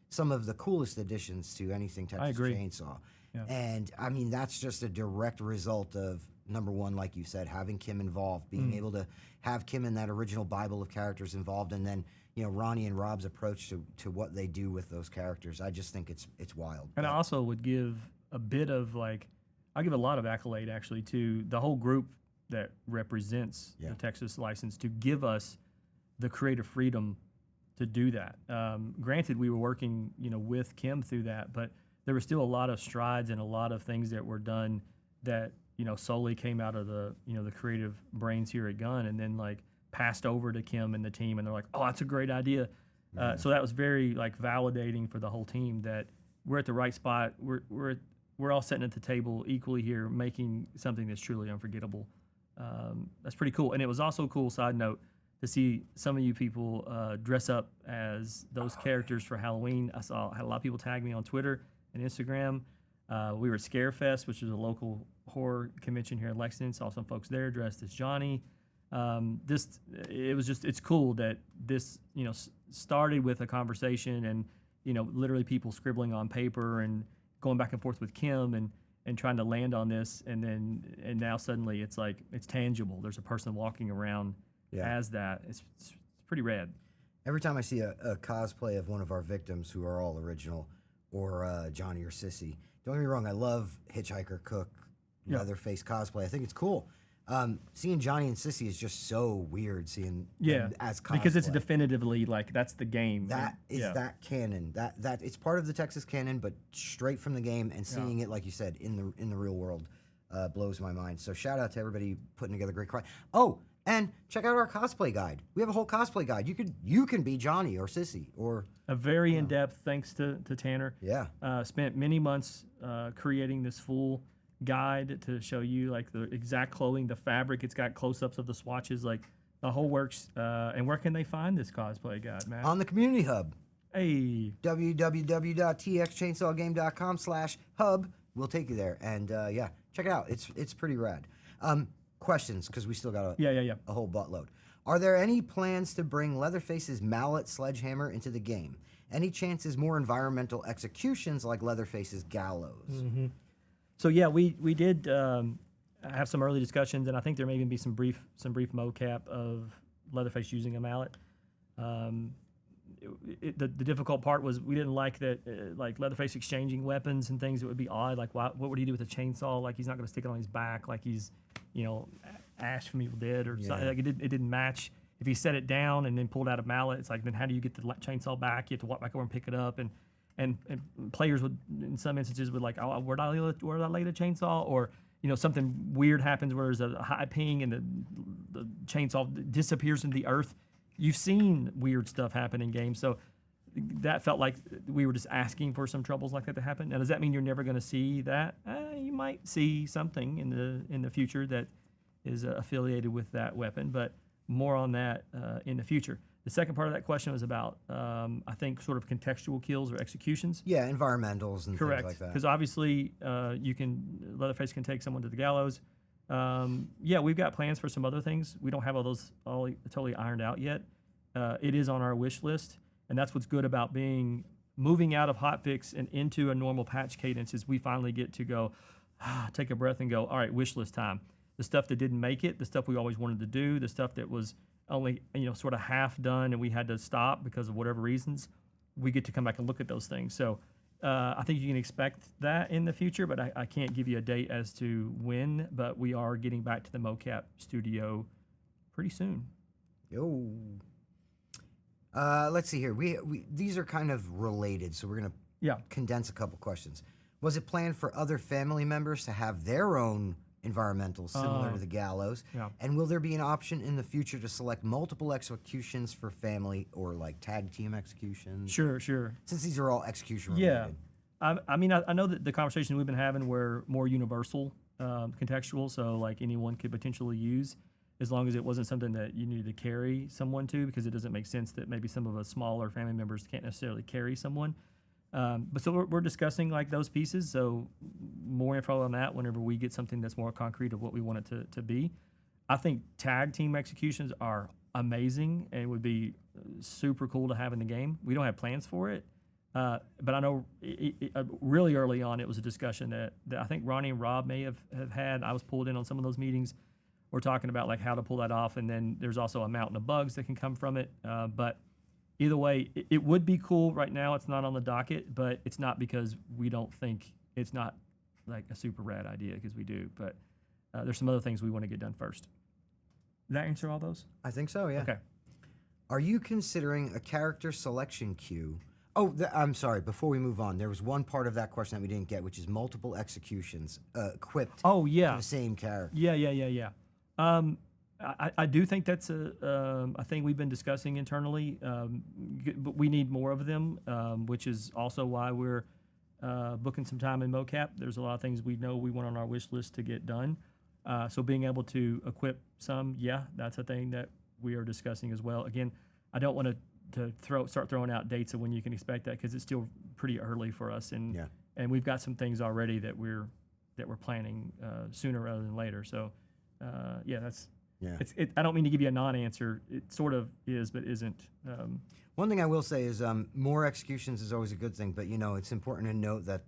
some of the coolest additions to anything Texas Chainsaw. Yeah. And I mean, that's just a direct result of, number one, like you said, having Kim involved, being able to have Kim in that original Bible of characters involved, and then Ronnie and Rob's approach to what they do with those characters. I just think it's wild. And I also would give a bit of I'll give a lot of accolade actually to the whole group that represents the Texas license to give us the creative freedom to do that. Granted, we were working with Kim through that, but there were still a lot of strides and a lot of things that were done that solely came out of the the creative brains here at Gun, and then passed over to Kim and the team, and they're like, oh, that's a great idea. So that was very validating for the whole team that we're at the right spot. We're all sitting at the table equally here, making something that's truly unforgettable. That's pretty cool. And it was also a cool side note to see some of you people dress up as those characters for Halloween. I had a lot of people tag me on Twitter and Instagram. We were at Scarefest, which is a local horror convention here in Lexington. Saw some folks there dressed as Johnny. It's cool that this, started with a conversation and, literally people scribbling on paper and going back and forth with Kim and trying to land on this. And now suddenly it's like, it's tangible. There's a person walking around as that. It's pretty rad. Every time I see a cosplay of one of our victims who are all original, or Johnny or Sissy, don't get me wrong, I love Hitchhiker, Cook, Leatherface cosplay. I think it's cool. Seeing Johnny and Sissy is just so weird. Seeing them as cosplay because it's definitively like that's the game. That is that canon. That it's part of the Texas canon, but straight from the game. And seeing it, like you said, in the real world, blows my mind. So shout out to everybody putting together great. Oh, and check out our cosplay guide. We have a whole cosplay guide. You can be Johnny or Sissy or a very in depth. Thanks to Tanner. Yeah. Spent many months creating this full guide to show you like the exact clothing, the fabric. It's got close-ups of the swatches, like the whole works. And where can they find this cosplay guide, Matt? On the community hub. Hey. www.txchainsawgame.com/hub. We'll take you there, and check it out. It's pretty rad. Questions, because we still got a whole buttload. Are there any plans to bring Leatherface's mallet sledgehammer into the game? Any chances more environmental executions like Leatherface's gallows? Mm-hmm. So yeah, we did have some early discussions, and I think there may even be some brief mocap of Leatherface using a mallet. The difficult part was we didn't like that, like Leatherface exchanging weapons and things. It would be odd. Like, what would he do with a chainsaw? Like, he's not going to stick it on his back. Like he's, Ash from Evil Dead or something. Like it didn't match. If he set it down and then pulled out a mallet, it's like, then how do you get the chainsaw back? You have to walk back over and pick it up. And players would, in some instances, would like, oh, where'd I lay the chainsaw? Or, something weird happens where there's a high ping and the chainsaw disappears into the earth. You've seen weird stuff happen in games. So that felt like we were just asking for some troubles like that to happen. Now, does that mean you're never going to see that? You might see something in the future that is affiliated with that weapon, but more on that in the future. The second part of that question was about, I think, sort of contextual kills or executions. Yeah, environmentals and Correct. things like that. Because obviously, Leatherface can take someone to the gallows. We've got plans for some other things. We don't have all those all totally ironed out yet. It is on our wish list, and that's what's good about moving out of hotfix and into a normal patch cadence is we finally get to go, take a breath and go, all right, wish list time. The stuff that didn't make it, the stuff we always wanted to do, the stuff that was only sort of half done and we had to stop because of whatever reasons, we get to come back and look at those things. So I think you can expect that in the future, but I can't give you a date as to when, but we are getting back to the mocap studio pretty soon. Yo. Let's see here. We these are kind of related, so we're going to condense a couple questions. Was it planned for other family members to have their own environmentals similar to the gallows? Yeah. And will there be an option in the future to select multiple executions for family or like tag team executions? Sure. Since these are all execution related. Yeah. I know that the conversation we've been having were more universal, contextual, so like anyone could potentially use, as long as it wasn't something that you needed to carry someone to, because it doesn't make sense that maybe some of us smaller family members can't necessarily carry someone. But so we're discussing like those pieces, so more info on that whenever we get something that's more concrete of what we want it to be. I think tag team executions are amazing and would be super cool to have in the game. We don't have plans for it, but I know really early on it was a discussion that I think Ronnie and Rob may have had. I was pulled in on some of those meetings. We're talking about like how to pull that off, and then there's also a mountain of bugs that can come from it. But either way, it would be cool. Right now, it's not on the docket, but it's not because we don't think it's not like a super rad idea, because we do. But there's some other things we want to get done first. Did that answer all those? I think so, yeah. Okay. Are you considering a character selection queue? Oh, I'm sorry. Before we move on, there was one part of that question that we didn't get, which is multiple executions equipped to the same character. Yeah. I do think that's a thing we've been discussing internally, but we need more of them, which is also why we're booking some time in mocap. There's a lot of things we know we want on our wish list to get done. So being able to equip some, that's a thing that we are discussing as well. Again, I don't want to start throwing out dates of when you can expect that, because it's still pretty early for us, and and we've got some things already that we're planning sooner rather than later. So yeah, that's Yeah. I don't mean to give you a non-answer. It sort of is, but isn't. One thing I will say is more executions is always a good thing, but it's important to note that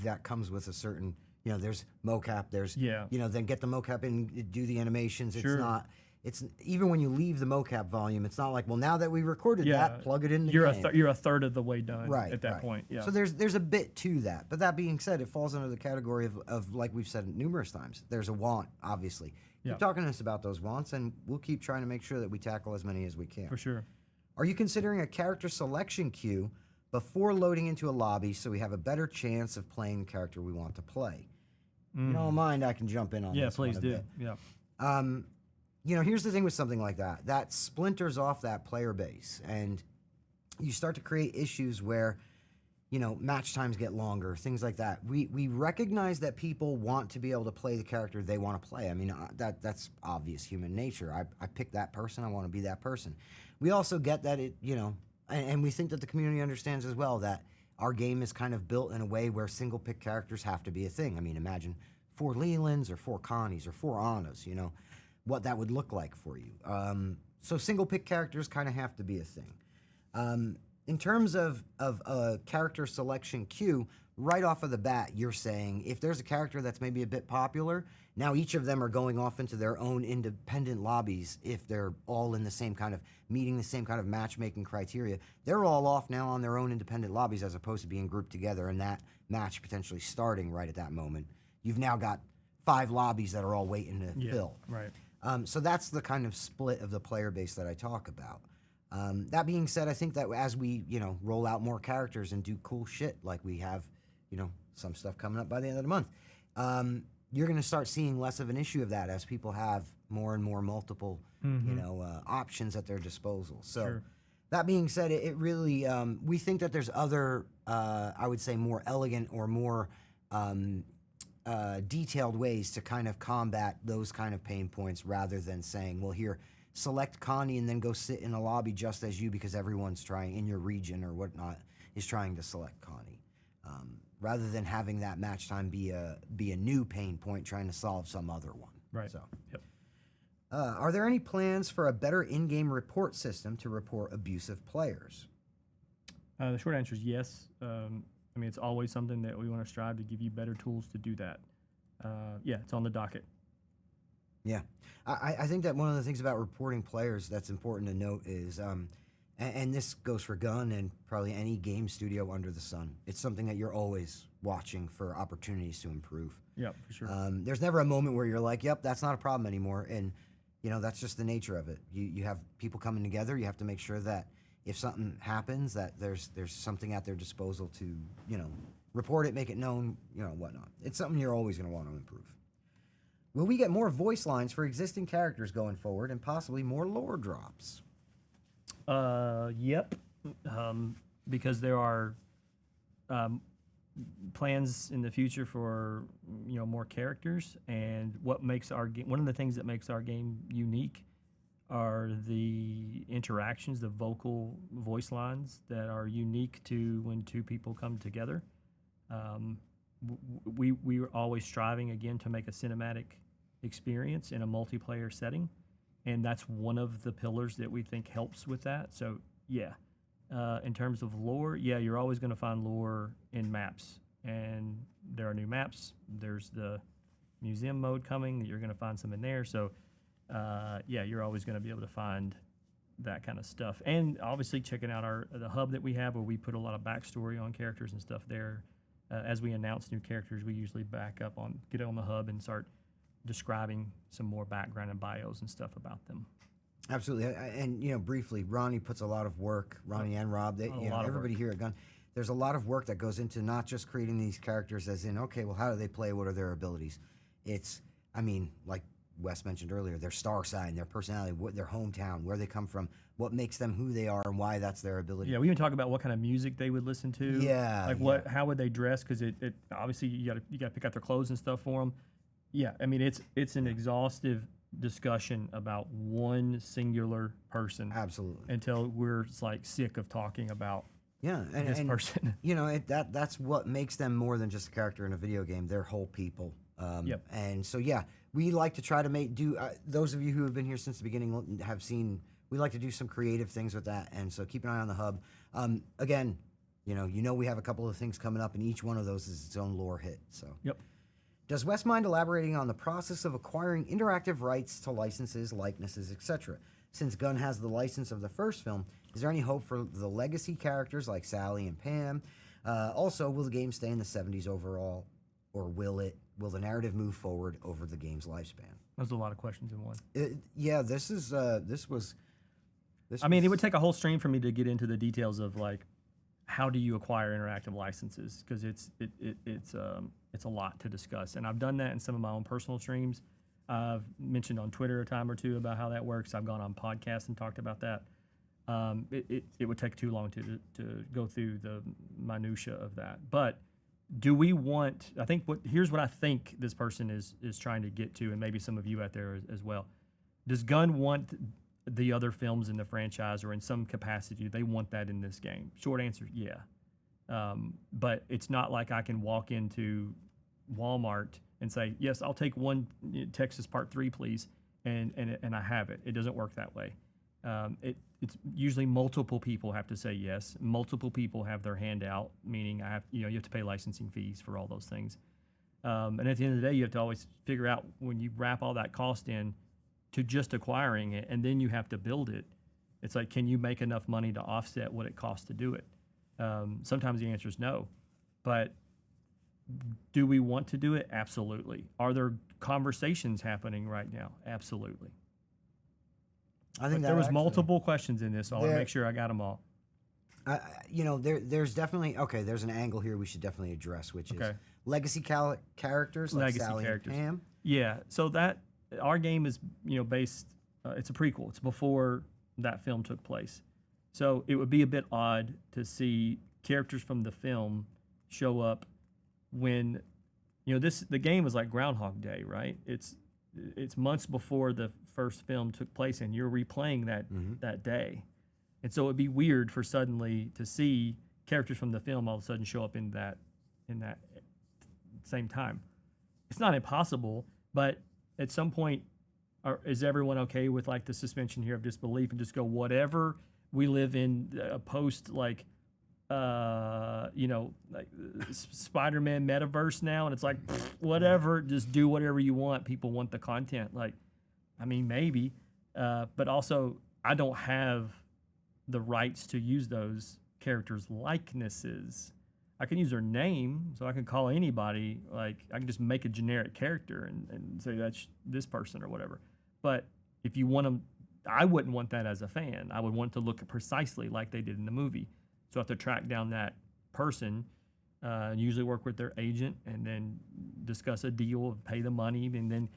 that comes with a certain, there's mocap, there's, Yeah. Then get the mocap in, do the animations. Sure. It's not, it's even when you leave the mocap volume, it's not like, well, now that we recorded Yeah. that, plug it in the You're game. you're a third of the way done Right, at that right. point. Yeah. So there's a bit to that. But that being said, it falls under the category of like we've said numerous times, there's a want, obviously. Yeah. Keep talking to us about those wants, and we'll keep trying to make sure that we tackle as many as we can. For sure. Are you considering a character selection queue before loading into a lobby so we have a better chance of playing the character we want to play? If you don't mind, I can jump in on Yeah, this one please a do. bit. Yeah. Here's the thing with something like that. That splinters off that player base, and you start to create issues where, match times get longer, things like that. We recognize that people want to be able to play the character they want to play. I mean, that's obvious human nature. I pick that person. I want to be that person. We also get that and we think that the community understands as well that our game is kind of built in a way where single pick characters have to be a thing. I mean, imagine 4 Lelands or 4 Connies or 4 Annas, what that would look like for you. So single pick characters kind of have to be a thing. In terms of a character selection queue, right off of the bat, you're saying if there's a character that's maybe a bit popular, now each of them are going off into their own independent lobbies if they're all in the same kind of, meeting the same kind of matchmaking criteria. They're all off now on their own independent lobbies as opposed to being grouped together and that match potentially starting right at that moment. You've now got 5 lobbies that are all waiting to fill. Right. So that's the kind of split of the player base that I talk about. That being said, I think that as we, roll out more characters and do cool shit like we have, some stuff coming up by the end of the month, you're going to start seeing less of an issue of that as people have more and more multiple, options at their disposal. So Sure. that being said, it really, we think that there's other, I would say, more elegant or more detailed ways to kind of combat those kind of pain points rather than saying, well, here, select Connie and then go sit in a lobby just as you because everyone's trying in your region or whatnot is trying to select Connie. Rather than having that match time be a new pain point trying to solve some other one. Right. So, Yep. are there any plans for a better in-game report system to report abusive players? The short answer is yes. I mean, it's always something that we want to strive to give you better tools to do that. Yeah, it's on the docket. Yeah. I think that one of the things about reporting players that's important to note is, and this goes for Gun and probably any game studio under the sun, it's something that you're always watching for opportunities to improve. Yeah, for sure. There's never a moment where you're like, yep, that's not a problem anymore. And, that's just the nature of it. You have people coming together. You have to make sure that if something happens, that there's something at their disposal to, report it, make it known, whatnot. It's something you're always going to want to improve. Will we get more voice lines for existing characters going forward and possibly more lore drops? Yep. Because there are plans in the future for more characters, and what makes our game, one of the things that makes our game unique are the interactions, the vocal voice lines that are unique to when 2 people come together. We are always striving again to make a cinematic experience in a multiplayer setting, and that's one of the pillars that we think helps with that. So yeah, in terms of lore, yeah, you're always going to find lore in maps, and there are new maps. There's the museum mode coming. You're going to find some in there. So yeah, you're always going to be able to find that kind of stuff. And obviously checking out the hub that we have, where we put a lot of backstory on characters and stuff there. As we announce new characters, we usually get it on the hub and start describing some more background and bios and stuff about them. Absolutely. And, briefly, Ronnie puts a lot of work, Ronnie and Rob, everybody here at Gun, there's a lot of work that goes into not just creating these characters as in, okay, well, how do they play? What are their abilities? It's, like Wes mentioned earlier, their star sign, their personality, their hometown, where they come from, what makes them who they are, and why that's their ability. Yeah, we even talk about what kind of music they would listen to. Yeah. Like how would they dress? Because it obviously you got to pick out their clothes and stuff for them. Yeah, I mean it's an exhaustive discussion about one singular person. Absolutely. Until we're sick of talking about Yeah, this person. You know, that's what makes them more than just a character in a video game. They're whole people. Yep. And so, yeah, we like to try to do. Those of you who have been here since the beginning have seen. We like to do some creative things with that, and so keep an eye on the hub. Again, you know, we have a couple of things coming up, and each one of those is its own lore hit. So, Yep. does Wes mind elaborating on the process of acquiring interactive rights to licenses, likenesses, etc.? Since Gunn has the license of the first film, is there any hope for the legacy characters like Sally and Pam? Also, will the game stay in the 70s overall, or will the narrative move forward over the game's lifespan? There's a lot of questions in one. Yeah, this was. I mean, it would take a whole stream for me to get into the details of like, how do you acquire interactive licenses? Because it's a lot to discuss, and I've done that in some of my own personal streams. I've mentioned on Twitter a time or two about how that works. I've gone on podcasts and talked about that. It would take too long to go through the minutia of that. But do we want? Here's what I think this person is trying to get to, and maybe some of you out there as well. Does Gunn want the other films in the franchise, or in some capacity, do they want that in this game? Short answer, yeah. But it's not like I can walk into Walmart and say, yes, I'll take one Texas Part 3, please, and I have it. It doesn't work that way. It's usually multiple people have to say yes. Multiple people have their hand out, meaning you have to pay licensing fees for all those things. And at the end of the day, you have to always figure out, when you wrap all that cost in to just acquiring it, and then you have to build it. It's like, can you make enough money to offset what it costs to do it? Sometimes the answer is no. But do we want to do it? Absolutely. Are there conversations happening right now? Absolutely. I think there was multiple questions in this, so I want to make sure I got them all. There's definitely there's an angle here we should definitely address, which is legacy characters like Sally and Pam. Yeah. So that our game is based. It's a prequel. It's before that film took place. So it would be a bit odd to see characters from the film show up when the game is like Groundhog Day, right? It's months before the first film took place, and you're replaying that day. And so it'd be weird for suddenly to see characters from the film all of a sudden show up in that same time. It's not impossible, but at some point, is everyone okay with like the suspension here of disbelief and just go, whatever? We live in a post like Spider-Man metaverse now, and it's like whatever, just do whatever you want. People want the content. Like, I mean, maybe, but also I don't have the rights to use those characters' likenesses. I can use their name, so I can call anybody. Like, I can just make a generic character and say that's this person or whatever. But if you want them, I wouldn't want that as a fan. I would want to look precisely like they did in the movie. So I have to track down that person, usually work with their agent, and then discuss a deal, pay the money, and then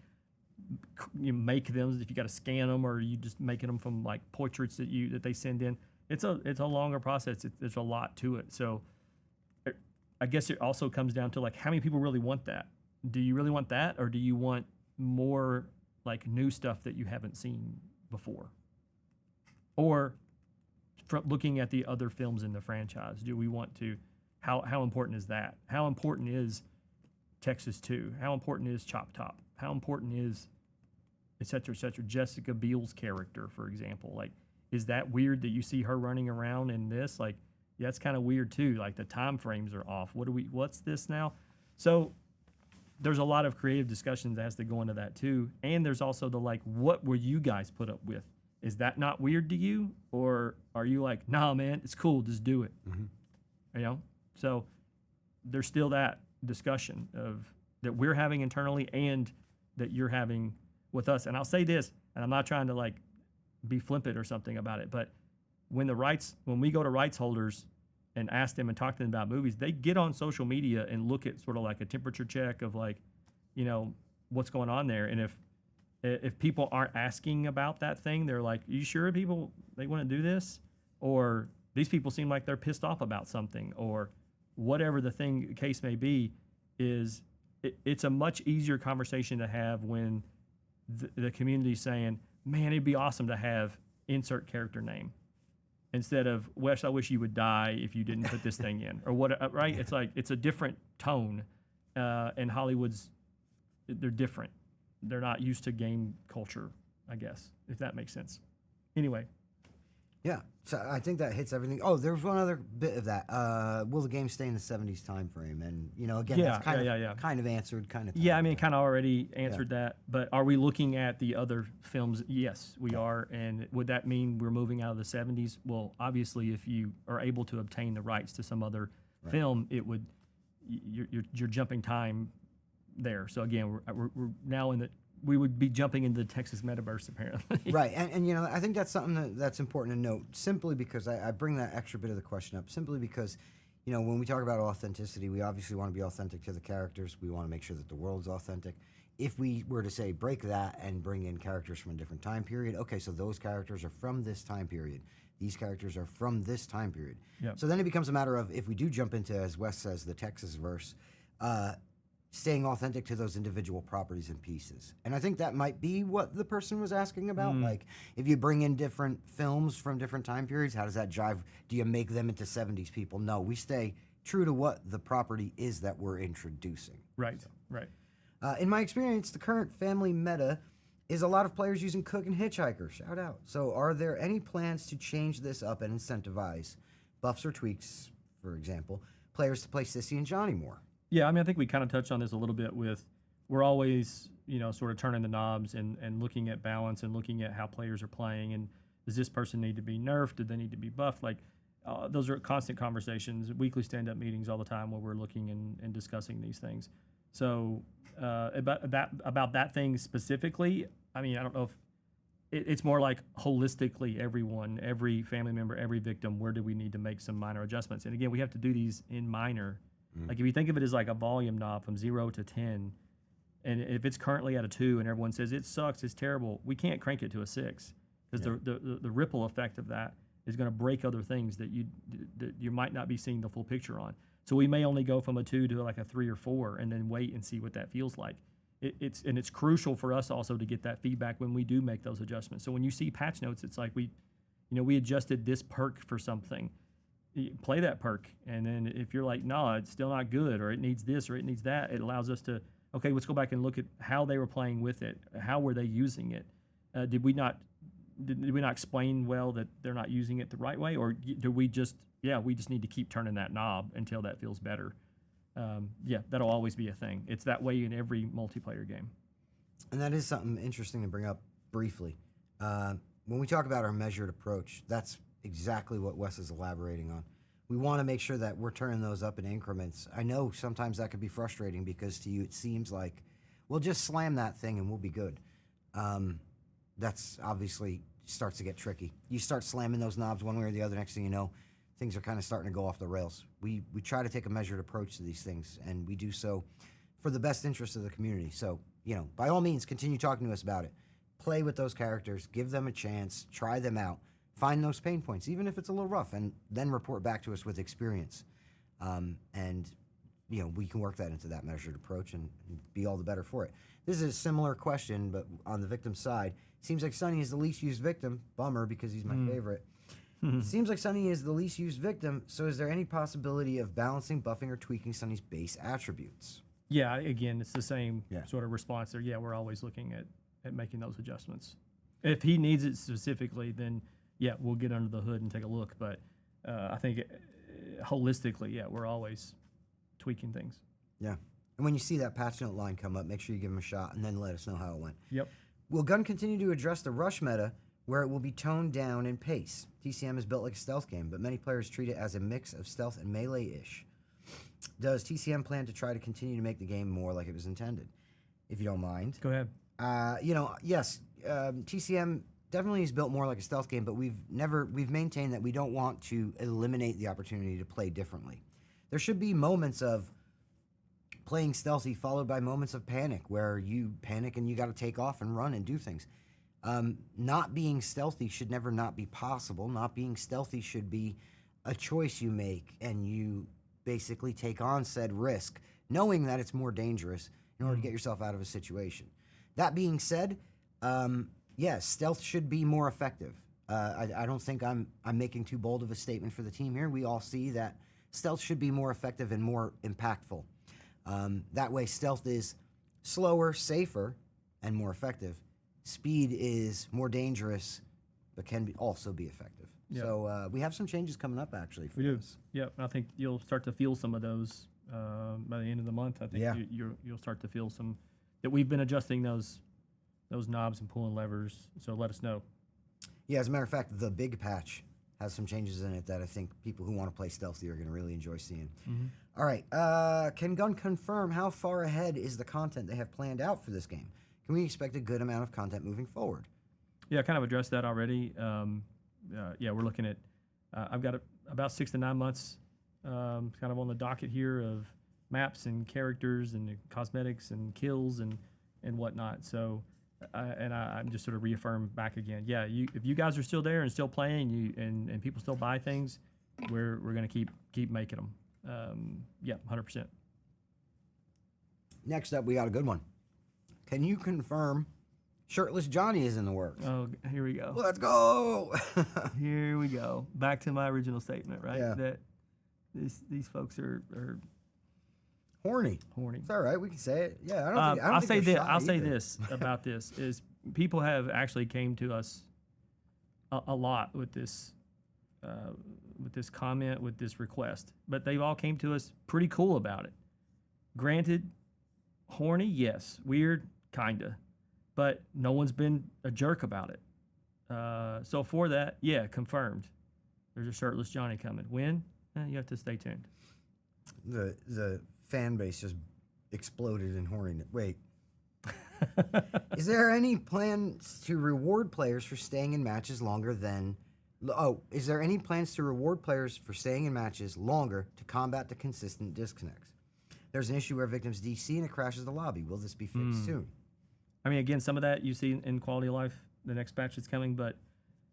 you make them. If you got to scan them, or you just making them from like portraits that they send in. It's a longer process. There's a lot to it. So I guess it also comes down to like, how many people really want that? Do you really want that, or do you want more like new stuff that you haven't seen before? Or from looking at the other films in the franchise, do we want to? How important is that? How important is Texas 2? How important is Chop Top? How important is et cetera, Jessica Biel's character, for example? Like, is that weird that you see her running around in this? Like, yeah, that's kind of weird too. Like, the time frames are off. What's this now? So there's a lot of creative discussions that has to go into that too. And there's also the like, what will you guys put up with? Is that not weird to you? Or are you like, nah, man, it's cool, just do it? So there's still that discussion that we're having internally and that you're having with us. And I'll say this, and I'm not trying to like be flippant or something about it, but when we go to rights holders and ask them and talk to them about movies, they get on social media and look at sort of like a temperature check of like, what's going on there. And if people aren't asking about that thing, they're like, are you sure they want to do this? Or these people seem like they're pissed off about something, or whatever the case may be. It's a much easier conversation to have when the community's saying, man, it'd be awesome to have insert character name. instead of Wes, I wish you would die if you didn't put this thing in, or what? Right? It's like it's a different tone, and Hollywood's they're different. They're not used to game culture, I guess, if that makes sense. Anyway, Yeah, so I think that hits everything. Oh, there was one other bit of that. Will the game stay in the 70s time frame? And, again, Yeah, that's kind yeah. of answered, kind of. yeah, I mean, kind of already answered that. But are we looking at the other films? Yes, we are. And would that mean we're moving out of the 70s? Well, obviously, if you are able to obtain the rights to some other film, it would you're jumping time there. So again, we're now in the we would be jumping into the Texas metaverse apparently. Right, and I think that's something that's important to note, simply because I bring that extra bit of the question up, simply because, when we talk about authenticity, we obviously want to be authentic to the characters. We want to make sure that the world's authentic. If we were to say break that and bring in characters from a different time period, okay, so those characters are from this time period. These characters are from this time period. Yep. So then it becomes a matter of, if we do jump into, as Wes says, the Texas verse, staying authentic to those individual properties and pieces. And I think that might be what the person was asking about. Like, if you bring in different films from different time periods, how does that jive? Do you make them into 70s people? No, we stay true to what the property is that we're introducing. Right. In my experience, the current family meta is a lot of players using Cook and Hitchhiker. Shout out. So are there any plans to change this up and incentivize buffs or tweaks, for example, players to play Sissy and Johnny more? Yeah, I mean, I think we kind of touched on this a little bit with we're always, sort of turning the knobs and looking at balance and looking at how players are playing. And does this person need to be nerfed? Do they need to be buffed? Like, those are constant conversations, weekly stand-up meetings all the time where we're looking and discussing these things. So about that thing specifically, I mean, I don't know if it's more like holistically everyone, every family member, every victim, where do we need to make some minor adjustments? And again, we have to do these in minor. Like if you think of it as like a volume knob from 0 to 10, and if it's currently at a 2 and everyone says it sucks, it's terrible, we can't crank it to a 6 because the ripple effect of that is going to break other things that you might not be seeing the full picture on. So we may only go from a 2 to like a 3 or 4 and then wait and see what that feels like. It's crucial for us also to get that feedback when we do make those adjustments. So when you see patch notes, it's like we adjusted this perk for something. Play that perk, and then if you're like, no, it's still not good, or it needs this or it needs that, it allows us to, okay, let's go back and look at how they were playing with it. How were they using it? Did we not explain well that they're not using it the right way, or do we just need to keep turning that knob until that feels better? That'll always be a thing. It's that way in every multiplayer game. And that is something interesting to bring up briefly. When we talk about our measured approach, that's exactly what Wes is elaborating on. We want to make sure that we're turning those up in increments. I know sometimes that could be frustrating because to you it seems like, well, just slam that thing and we'll be good. That's obviously starts to get tricky. You start slamming those knobs one way or the other, next thing you know, things are kind of starting to go off the rails. We try to take a measured approach to these things, and we do so for the best interest of the community. So, by all means, continue talking to us about it. Play with those characters, give them a chance, try them out. Find those pain points, even if it's a little rough, and then report back to us with experience. We can work that into that measured approach and be all the better for it. This is a similar question, but on the victim side. Seems like Sonny is the least used victim. Bummer, because he's my favorite. Seems like Sonny is the least used victim, so is there any possibility of balancing, buffing, or tweaking Sonny's base attributes? Yeah, again, it's the same sort of response there. Yeah, we're always looking at making those adjustments. If he needs it specifically, then we'll get under the hood and take a look. But I think holistically, we're always tweaking things. Yeah. And when you see that patch note line come up, make sure you give him a shot and then let us know how it went. Yep. Will Gun continue to address the rush meta where it will be toned down in pace? TCM is built like a stealth game, but many players treat it as a mix of stealth and melee-ish. Does TCM plan to try to continue to make the game more like it was intended? If you don't mind. Go ahead. Yes, TCM definitely is built more like a stealth game, but we've maintained that we don't want to eliminate the opportunity to play differently. There should be moments of playing stealthy followed by moments of panic where you panic and you got to take off and run and do things. Not being stealthy should never not be possible. Not being stealthy should be a choice you make, and you basically take on said risk, knowing that it's more dangerous in order to get yourself out of a situation. That being said, yes, stealth should be more effective. I don't think I'm making too bold of a statement for the team here. We all see that stealth should be more effective and more impactful. That way, stealth is slower, safer, and more effective. Speed is more dangerous, but can also be effective. Yep. So we have some changes coming up, actually. For We do. this. Yep. I think you'll start to feel some of those by the end of the month. I think Yeah. you'll start to feel some that we've been adjusting those knobs and pulling levers. So let us know. Yeah, as a matter of fact, the big patch has some changes in it that I think people who want to play stealthy are going to really enjoy seeing. All right. Can Gun confirm how far ahead is the content they have planned out for this game? Can we expect a good amount of content moving forward? Yeah, I kind of addressed that already. Yeah, we're looking at. I've got about 6 to 9 months, kind of on the docket here of maps and characters and cosmetics and kills and whatnot. So, I'm just sort of reaffirm back again. Yeah, if you guys are still there and still playing, and people still buy things, we're gonna keep making them. Yeah, 100%. Next up, we got a good one. Can you confirm Shirtless Johnny is in the works? Oh, here we go. Let's go! Here we go. Back to my original statement, right? Yeah. That these folks are Horny. horny. It's all right. We can say it. Yeah, I don't think. I'll say this. they're shy I'll say either. this about this is people have actually came to us a lot with this comment, with this request, but they've all came to us pretty cool about it. Granted, horny, yes. Weird, kinda, but no one's been a jerk about it. So for that, yeah, confirmed. There's a Shirtless Johnny coming. When? You have to stay tuned. The fan base just exploded in horniness. Wait. Is there any plans to reward players for staying in matches longer than... is there any plans to reward players for staying in matches longer to combat the consistent disconnects? There's an issue where victims DC and it crashes the lobby. Will this be fixed soon? I mean, again, some of that you see in quality of life, the next patch that's coming, but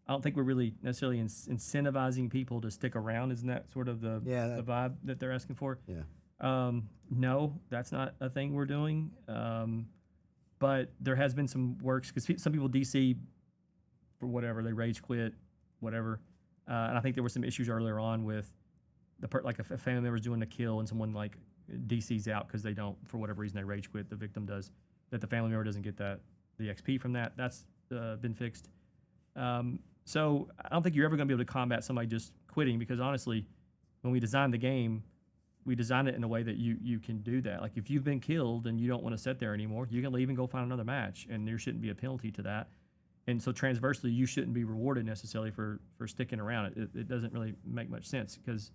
I don't think we're really necessarily incentivizing people to stick around. Isn't that sort of the vibe that they're asking for? Yeah. No, that's not a thing we're doing. But there has been some works because some people DC for whatever, they rage quit, whatever. And I think there were some issues earlier on with like a family member's doing a kill and someone like DC's out because they don't, for whatever reason, they rage quit. The victim does, that the family member doesn't get the XP from that. That's been fixed. So I don't think you're ever going to be able to combat somebody just quitting because honestly, when we designed the game, we designed it in a way that you can do that. Like if you've been killed and you don't want to sit there anymore, you can leave and go find another match, and there shouldn't be a penalty to that. And so transversely, you shouldn't be rewarded necessarily for sticking around. It doesn't really make much sense because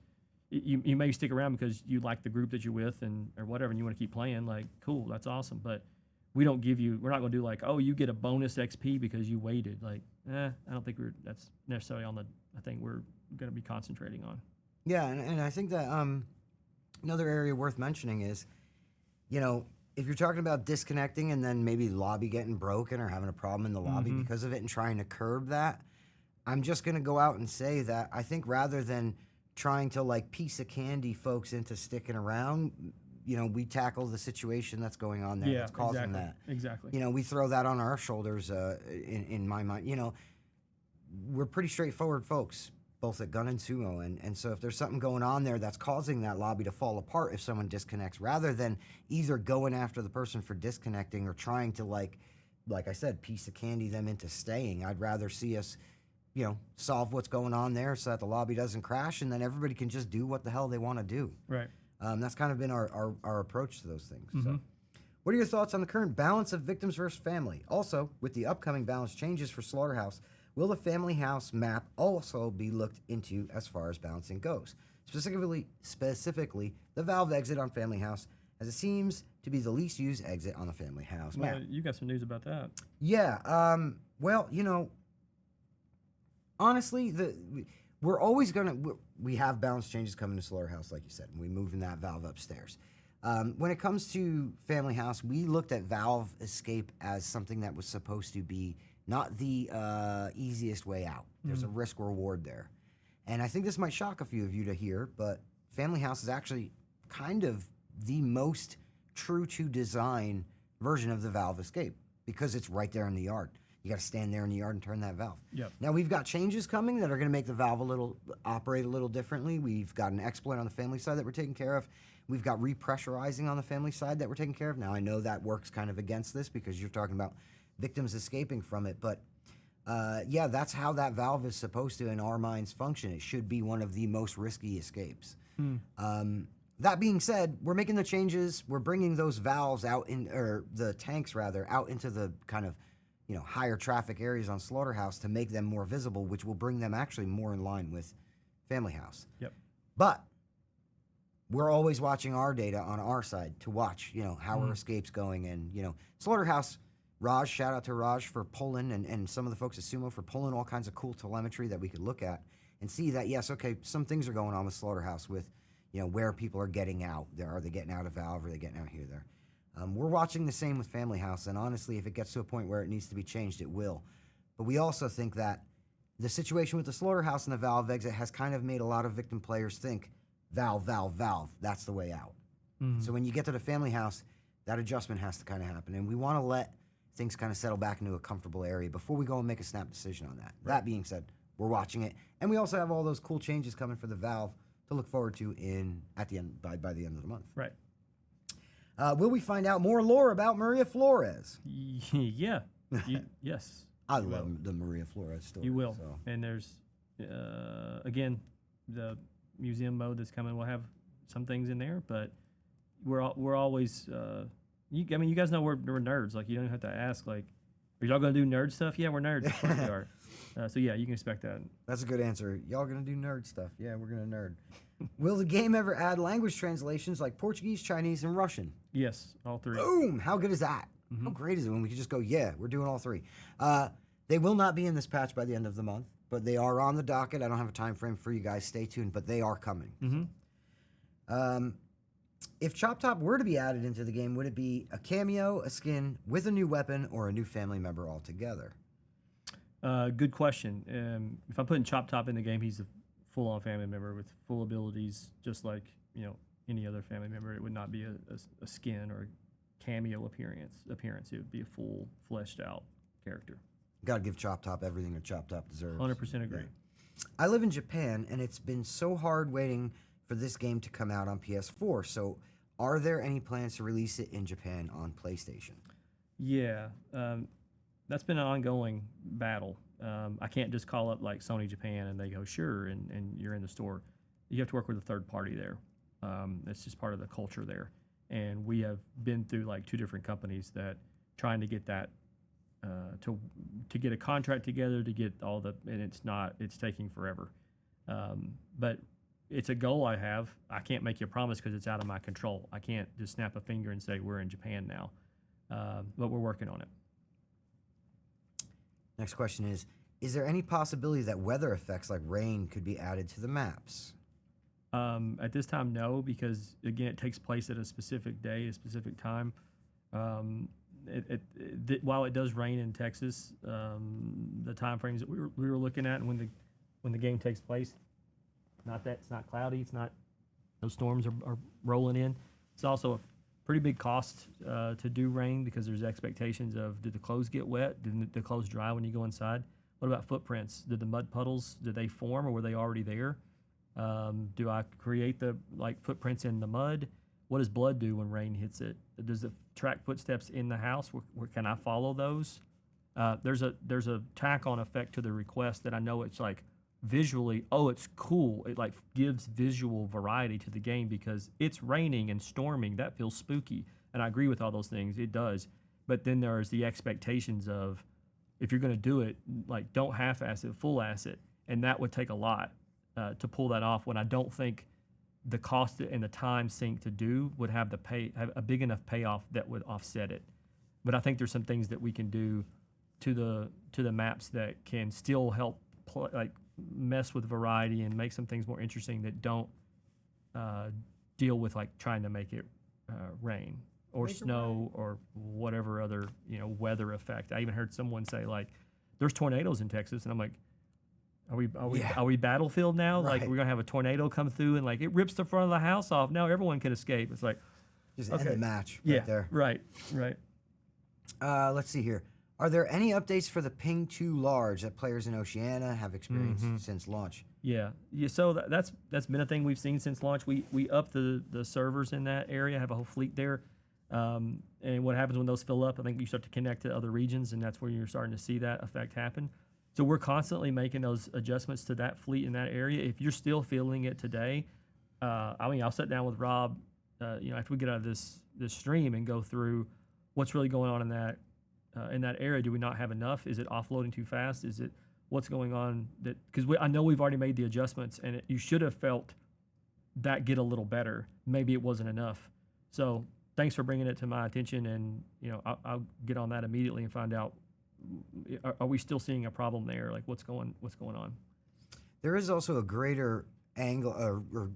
you may stick around because you like the group that you're with or whatever, and you want to keep playing. Like, cool, that's awesome. But we're not going to do like, oh, you get a bonus XP because you waited. Like, I don't think that's necessarily on the thing we're going to be concentrating on. Yeah, and I think that another area worth mentioning is, if you're talking about disconnecting and then maybe lobby getting broken or having a problem in the lobby because of it and trying to curb that, I'm just going to go out and say that I think rather than trying to like piece of candy folks into sticking around, we tackle the situation that's going on there that's causing that. Exactly. We throw that on our shoulders in my mind. We're pretty straightforward folks, both at Gun and Sumo. And so if there's something going on there that's causing that lobby to fall apart if someone disconnects, rather than either going after the person for disconnecting or trying to, like I said, piece of candy them into staying, I'd rather see us, solve what's going on there so that the lobby doesn't crash and then everybody can just do what the hell they want to do. Right. That's kind of been our approach to those things. So, what are your thoughts on the current balance of victims versus family? Also, with the upcoming balance changes for Slaughterhouse, will the family house map also be looked into as far as balancing goes? Specifically, the Valve exit on Family House, as it seems to be the least used exit on the Family House map. Well, you got some news about that. Yeah. Well, honestly, we're always we have balance changes coming to Slaughterhouse, like you said, and we moving that Valve upstairs. When it comes to Family House, we looked at Valve Escape as something that was supposed to be not the easiest way out. There's a risk reward there. And I think this might shock a few of you to hear, but Family House is actually kind of the most true to design version of the Valve Escape because it's right there in the yard. You got to stand there in the yard and turn that valve. Yep. Now we've got changes coming that are going to make the valve operate a little differently. We've got an exploit on the family side that we're taking care of. We've got repressurizing on the family side that we're taking care of. Now I know that works kind of against this because you're talking about victims escaping from it, but yeah, that's how that valve is supposed to, in our minds, function. It should be one of the most risky escapes. That being said, we're making the changes. We're bringing those valves out or the tanks rather, out into the kind of, higher traffic areas on Slaughterhouse to make them more visible, which will bring them actually more in line with Family House. Yep. But we're always watching our data on our side to watch, how our escapes going. And, Slaughterhouse, Raj, shout out to Raj for pulling, and some of the folks at Sumo for pulling all kinds of cool telemetry that we could look at and see that, yes, okay, some things are going on with Slaughterhouse with, where people are getting out. Are they getting out of valve? Are they getting out here, there? We're watching the same with Family House, and honestly, if it gets to a point where it needs to be changed, it will. But we also think that the situation with the Slaughterhouse and the valve exit has kind of made a lot of victim players think, valve, valve, valve, that's the way out. So when you get to the Family House, that adjustment has to kind of happen, and we want to let things kind of settle back into a comfortable area before we go and make a snap decision on that. Right. That being said, we're watching it, and we also have all those cool changes coming for the valve to look forward to by the end of the month. Right. Will we find out more lore about Maria Flores? Yeah. Yes. I love the Maria Flores story. You will. So. And there's, again, the museum mode that's coming will have some things in there, but we're always, you guys know we're nerds. Like, you don't have to ask, like, are y'all going to do nerd stuff? Yeah, we're nerds. Of course we are. So, yeah, you can expect that. That's a good answer. Y'all going to do nerd stuff? Yeah, we're going to nerd. Will the game ever add language translations like Portuguese, Chinese, and Russian? Yes, all three. Boom! How good is that? How great is it when we can just go, yeah, we're doing all three? They will not be in this patch by the end of the month, but they are on the docket. I don't have a time frame for you guys. Stay tuned, but they are coming. If Chop Top were to be added into the game, would it be a cameo, a skin, with a new weapon, or a new family member altogether? Good question. If I'm putting Chop Top in the game, he's a full-on family member with full abilities, just like any other family member. It would not be a skin or a cameo appearance. It would be a full, fleshed-out character. Got to give Chop Top everything that Chop Top deserves. 100% agree. Yeah. I live in Japan, and it's been so hard waiting for this game to come out on PS4. So, are there any plans to release it in Japan on PlayStation? Yeah. That's been an ongoing battle. I can't just call up like Sony Japan and they go, sure, and you're in the store. You have to work with a third party there. It's just part of the culture there. And we have been through like 2 different companies that trying to get that, to get a contract together, to get all the, and it's taking forever. But it's a goal I have. I can't make you a promise because it's out of my control. I can't just snap a finger and say we're in Japan now. But we're working on it. Next question is there any possibility that weather effects like rain could be added to the maps? At this time, no, because again, it takes place at a specific day, a specific time. While it does rain in Texas, the time frames that we were looking at, and when the game takes place, it's not cloudy, those storms are rolling in. It's also a pretty big cost to do rain because there's expectations of, did the clothes get wet? Did the clothes dry when you go inside? What about footprints? Did the mud puddles, did they form or were they already there? Do I create the footprints in the mud? What does blood do when rain hits it? Does it track footsteps in the house? Where can I follow those? There's a tack-on effect to the request that I know it's like visually, it's cool. It like gives visual variety to the game because it's raining and storming. That feels spooky. And I agree with all those things. It does. But then there's the expectations of, if you're going to do it, like don't half-ass it, full-ass it. And that would take a lot to pull that off when I don't think the cost and the time sink to do would have a big enough payoff that would offset it. But I think there's some things that we can do to the maps that can still help mess with variety and make some things more interesting that don't deal with like trying to make it rain or snow or whatever other weather effect. I even heard someone say like, "There's tornadoes in Texas," and I'm like, Are we Battlefield now? Right. Like we're gonna have a tornado come through and like it rips the front of the house off. Now everyone can escape. It's like just end the match right there. Right. Let's see here. Are there any updates for the ping too large that players in Oceania have experienced since launch? Yeah. So that's been a thing we've seen since launch. We upped the servers in that area, have a whole fleet there. And what happens when those fill up? I think you start to connect to other regions, and that's where you're starting to see that effect happen. So we're constantly making those adjustments to that fleet in that area. If you're still feeling it today, I'll sit down with Rob, after we get out of this stream and go through what's really going on in that area. Do we not have enough? Is it offloading too fast? Is it what's going on? Because I know we've already made the adjustments, and you should have felt that get a little better. Maybe it wasn't enough. So thanks for bringing it to my attention, and I'll get on that immediately and find out. Are we still seeing a problem there? Like what's going on? There is also a greater angle or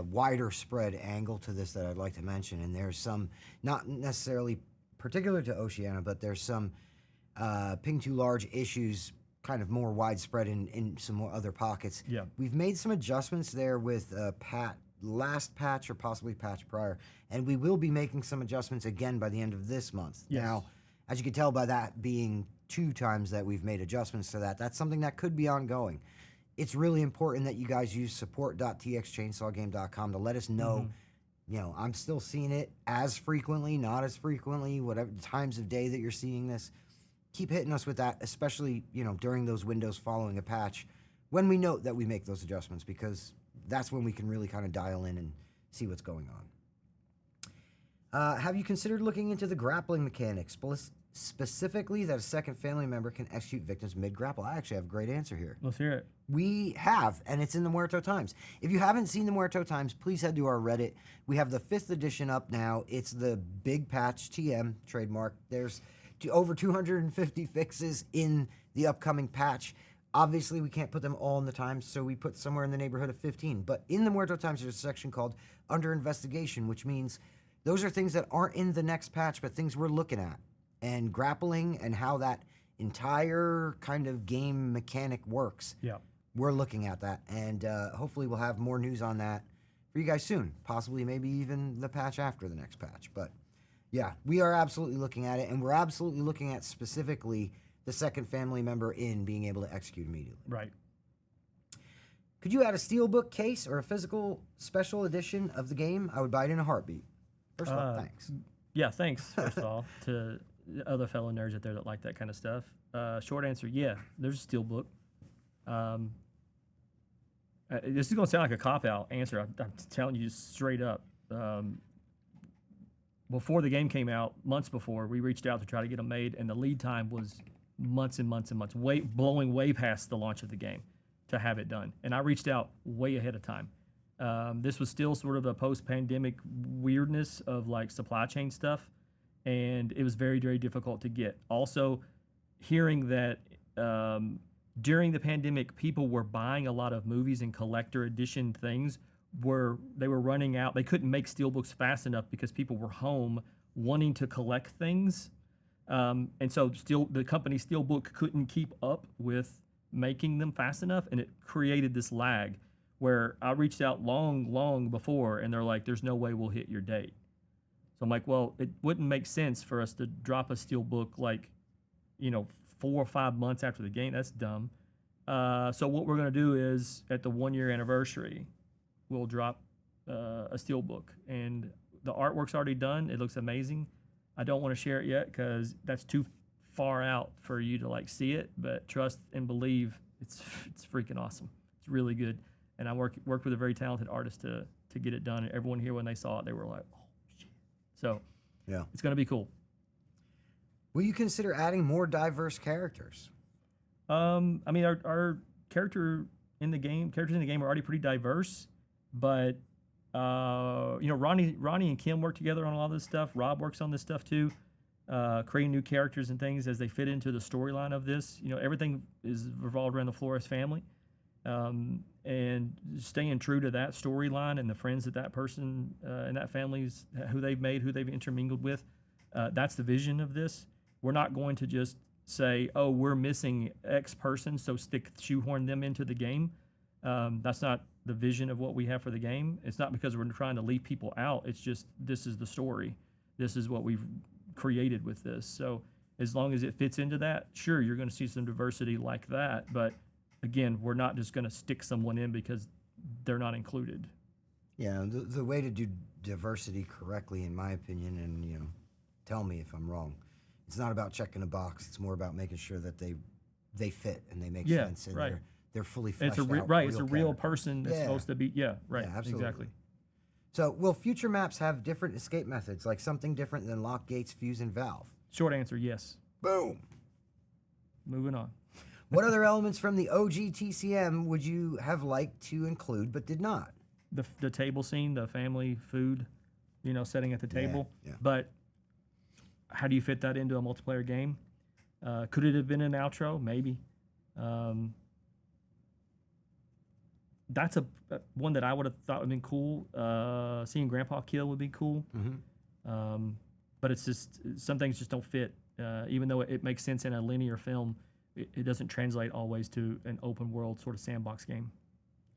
wider spread angle to this that I'd like to mention, and there's some not necessarily particular to Oceania, but there's some ping too large issues kind of more widespread in some more other pockets. Yeah. We've made some adjustments there with last patch or possibly patch prior, and we will be making some adjustments again by the end of this month. Yes. Now, as you can tell by that being 2 times that we've made adjustments to that, that's something that could be ongoing. It's really important that you guys use support.txchainsawgame.com to let us know. I'm still seeing it as frequently, not as frequently, whatever times of day that you're seeing this. Keep hitting us with that, especially, during those windows following a patch when we note that we make those adjustments, because that's when we can really kind of dial in and see what's going on. Have you considered looking into the grappling mechanics, specifically that a second family member can execute victims mid-grapple? I actually have a great answer here. Let's hear it. We have, and it's in the Muerto Times. If you haven't seen the Muerto Times, please head to our Reddit. We have the 5th edition up now. It's the big patch, TM, trademark. There's over 250 fixes in the upcoming patch. Obviously, we can't put them all in the Times, so we put somewhere in the neighborhood of 15. But in the Muerto Times, there's a section called Under Investigation, which means those are things that aren't in the next patch, but things we're looking at. And grappling and how that entire kind of game mechanic works. Yeah. We're looking at that, and hopefully we'll have more news on that for you guys soon, possibly maybe even the patch after the next patch. But yeah, we are absolutely looking at it, and we're absolutely looking at specifically the second family member in being able to execute immediately. Right. Could you add a steelbook case or a physical special edition of the game? I would buy it in a heartbeat. First of all, thanks. Yeah, thanks, first of all, to other fellow nerds out there that like that kind of stuff. Short answer, yeah, there's a steelbook. This is going to sound like a cop-out answer. I'm telling you straight up. Before the game came out, months before, we reached out to try to get them made, and the lead time was months and months and months, blowing way past the launch of the game to have it done. And I reached out way ahead of time. This was still sort of a post-pandemic weirdness of like supply chain stuff, and it was very, very difficult to get. Also, hearing that during the pandemic, people were buying a lot of movies and collector edition things where they were running out. They couldn't make steelbooks fast enough because people were home wanting to collect things. And so the company Steelbook couldn't keep up with making them fast enough, and it created this lag where I reached out long before, and they're like, there's no way we'll hit your date. So I'm like, well, it wouldn't make sense for us to drop a Steelbook 4 or 5 months after the game. That's dumb. So what we're going to do is at the 1-year anniversary, we'll drop a Steelbook, and the artwork's already done. It looks amazing. I don't want to share it yet because that's too far out for you to see it, but trust and believe it's freaking awesome. It's really good. And I worked with a very talented artist to get it done. And everyone here, when they saw it, they were like, oh, shit. So yeah, it's going to be cool. Will you consider adding more diverse characters? Our characters in the game are already pretty diverse, but Ronnie and Kim work together on a lot of this stuff. Rob works on this stuff too, creating new characters and things as they fit into the storyline of this. Everything is revolved around the Flores family, and staying true to that storyline and the friends that person and that family's who they've made, who they've intermingled with. That's the vision of this. We're not going to just say, oh, we're missing X person, so shoehorn them into the game. That's not the vision of what we have for the game. It's not because we're trying to leave people out. It's just, this is the story. This is what we've created with this. So as long as it fits into that, sure, you're going to see some diversity like that. But again, we're not just going to stick someone in because they're not included. Yeah, the way to do diversity correctly, in my opinion, and tell me if I'm wrong. It's not about checking a box. It's more about making sure that they fit and they make sense and right. they're fully fleshed It's out. It's a real person that's supposed to be. Yeah, right. Yeah, absolutely. Exactly. So, will future maps have different escape methods, like something different than lock, gates, fuse, and valve? Short answer: yes. Boom. Moving on. What other elements from the OG TCM would you have liked to include but did not? The table scene, the family food, setting at the table. Yeah. But how do you fit that into a multiplayer game? Could it have been an outro? Maybe. That's a one that I would have thought would have been cool. Seeing Grandpa kill would be cool. Mm-hmm. But it's just some things just don't fit. Even though it makes sense in a linear film, it doesn't translate always to an open world sort of sandbox game.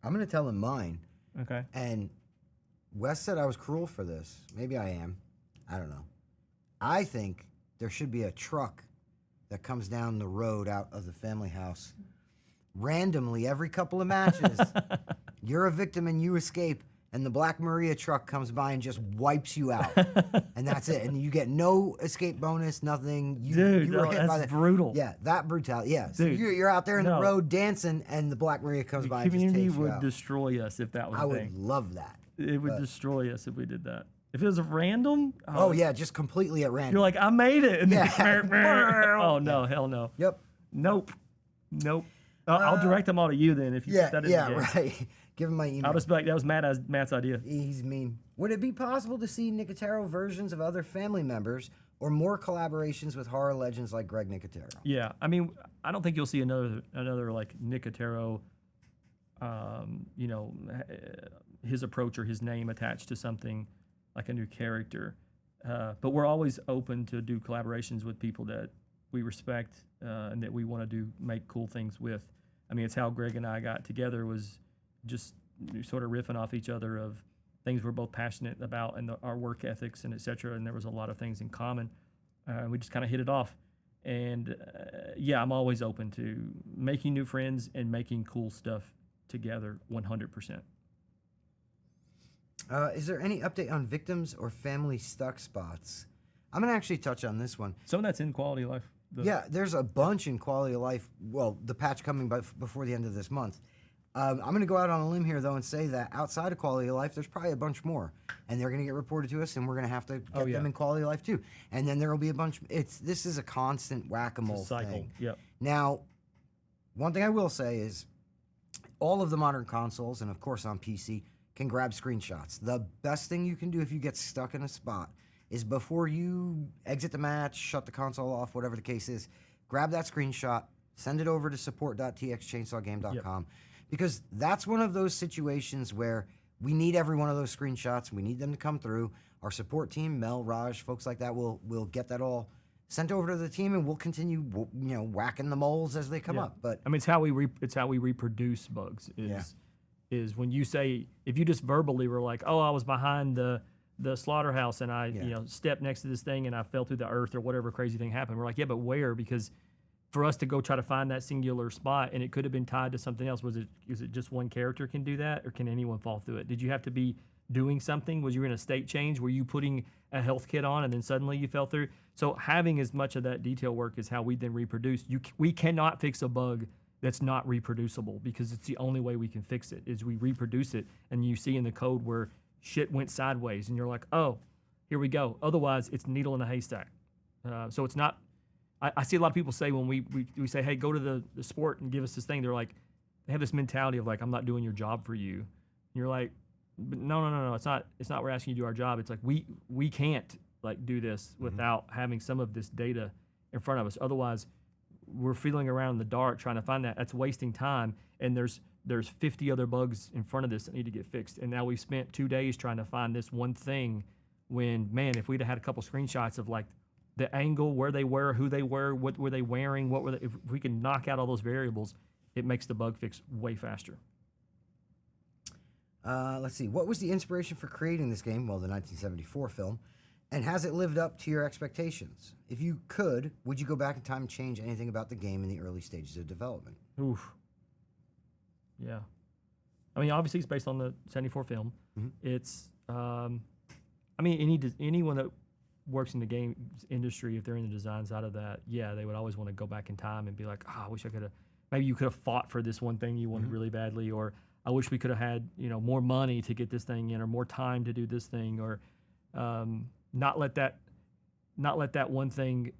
I'm going to tell him mine. Okay. And Wes said I was cruel for this. Maybe I am. I don't know. I think there should be a truck that comes down the road out of the family house randomly every couple of matches. You're a victim and you escape, and the Black Maria truck comes by and just wipes you out. And that's it. And you get no escape bonus, nothing. Dude, you were hit by that's brutal. Yeah, that brutality. Yeah. So Dude, you're out there in the no. road dancing, and the Black Maria comes The by and just community takes you would out. destroy us if that was I a would thing. love that. It would destroy us if we did that. If it was a random, Oh, yeah, just completely at random. you're like, I made it. And Yeah. then, oh no, hell no. Yep. Nope. I'll direct them all to you then if you put that in the game. Right. Give him my email. I'll just be like, that was Matt's idea. He's mean. Would it be possible to see Nicotero versions of other family members or more collaborations with horror legends like Greg Nicotero? Yeah, I mean, I don't think you'll see another like Nicotero, his approach or his name attached to something like a new character. But we're always open to do collaborations with people that we respect and that we want to make cool things with. I mean, it's how Greg and I got together, was just sort of riffing off each other of things we're both passionate about and our work ethics and et cetera. And there was a lot of things in common. We just kind of hit it off. And yeah, I'm always open to making new friends and making cool stuff together 100%. Is there any update on victims or family stuck spots? I'm going to actually touch on this one. Some of that's in quality of life. Yeah, there's a bunch in quality of life. Well, the patch coming before the end of this month. I'm going to go out on a limb here, though, and say that outside of quality of life, there's probably a bunch more. And they're going to get reported to us, and we're going to have to get them in quality of life, too. And then there will be a bunch. This is a constant whack-a-mole thing. Yep. Now, one thing I will say is all of the modern consoles, and of course on PC, can grab screenshots. The best thing you can do if you get stuck in a spot is before you exit the match, shut the console off, whatever the case is, grab that screenshot, send it over to support.txchainsawgame.com, because that's one of those situations where we need every one of those screenshots. We need them to come through. Our support team, Mel, Raj, folks like that, will get that all sent over to the team, and we'll continue, whacking the moles as they come up. But I mean, it's how we reproduce bugs. Is when you say, if you just verbally were like, oh, I was behind the slaughterhouse and I stepped next to this thing and I fell through the earth or whatever crazy thing happened. We're like, yeah, but where? Because for us to go try to find that singular spot, and it could have been tied to something else. Is it just one character can do that, or can anyone fall through it? Did you have to be doing something? Was you in a state change? Were you putting a health kit on and then suddenly you fell through? So having as much of that detail work is how we then reproduce. We cannot fix a bug that's not reproducible, because it's the only way we can fix it is we reproduce it. And you see in the code where shit went sideways and you're like, oh, here we go. Otherwise, it's needle in a haystack. So it's not. I see a lot of people say when we say, hey, go to the sport and give us this thing, they're like, they have this mentality of like, I'm not doing your job for you. And you're like, but no, it's not we're asking you to do our job. It's like we can't like do this without having some of this data in front of us. Otherwise, we're feeling around in the dark trying to find that. That's wasting time. And there's 50 other bugs in front of this that need to get fixed. And now we've spent 2 days trying to find this one thing, when, man, if we'd have had a couple screenshots of like the angle, where they were, who they were, what were they wearing, if we can knock out all those variables, it makes the bug fix way faster. Let's see. What was the inspiration for creating this game? Well, the 1974 film. And has it lived up to your expectations? If you could, would you go back in time and change anything about the game in the early stages of development? Oof. Yeah. I mean, obviously, it's based on the '74 film. It's, I mean, anyone that works in the game industry, if they're in the design side of that, yeah, they would always want to go back in time and be like, I wish I could have. Maybe you could have fought for this one thing you wanted really badly, or I wish we could have had more money to get this thing in, or more time to do this thing, or not let that one thing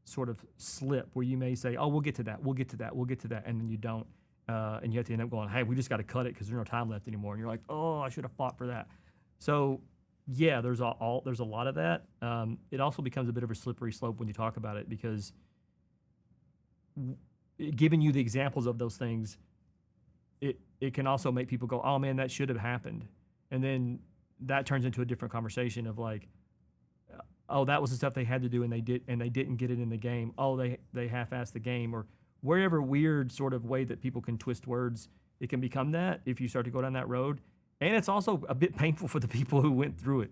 sort of slip where you may say, oh, we'll get to that, and then you don't. And you have to end up going, hey, we just got to cut it because there's no time left anymore. And you're like, oh, I should have fought for that. So, yeah, there's a lot of that. It also becomes a bit of a slippery slope when you talk about it because giving you the examples of those things, it can also make people go, oh, man, that should have happened. And then that turns into a different conversation of like, oh, that was the stuff they had to do and they didn't get it in the game. Oh, they half-assed the game, or wherever weird sort of way that people can twist words, it can become that if you start to go down that road. And it's also a bit painful for the people who went through it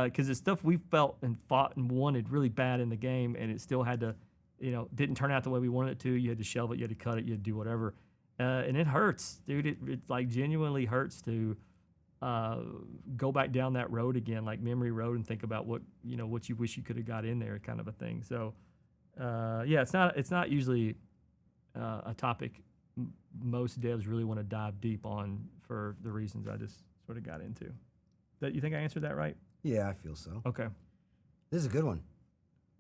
because it's stuff we felt and fought and wanted really bad in the game, and it still had to, didn't turn out the way we wanted it to. You had to shelve it, you had to cut it, you had to do whatever. And it hurts, dude. It like genuinely hurts to go back down that road again, like memory road, and think about what you wish you could have got in there, kind of a thing. So, yeah, it's not usually a topic most devs really want to dive deep on for the reasons I just sort of got into. That you think I answered that right? Yeah, I feel so. Okay. This is a good one.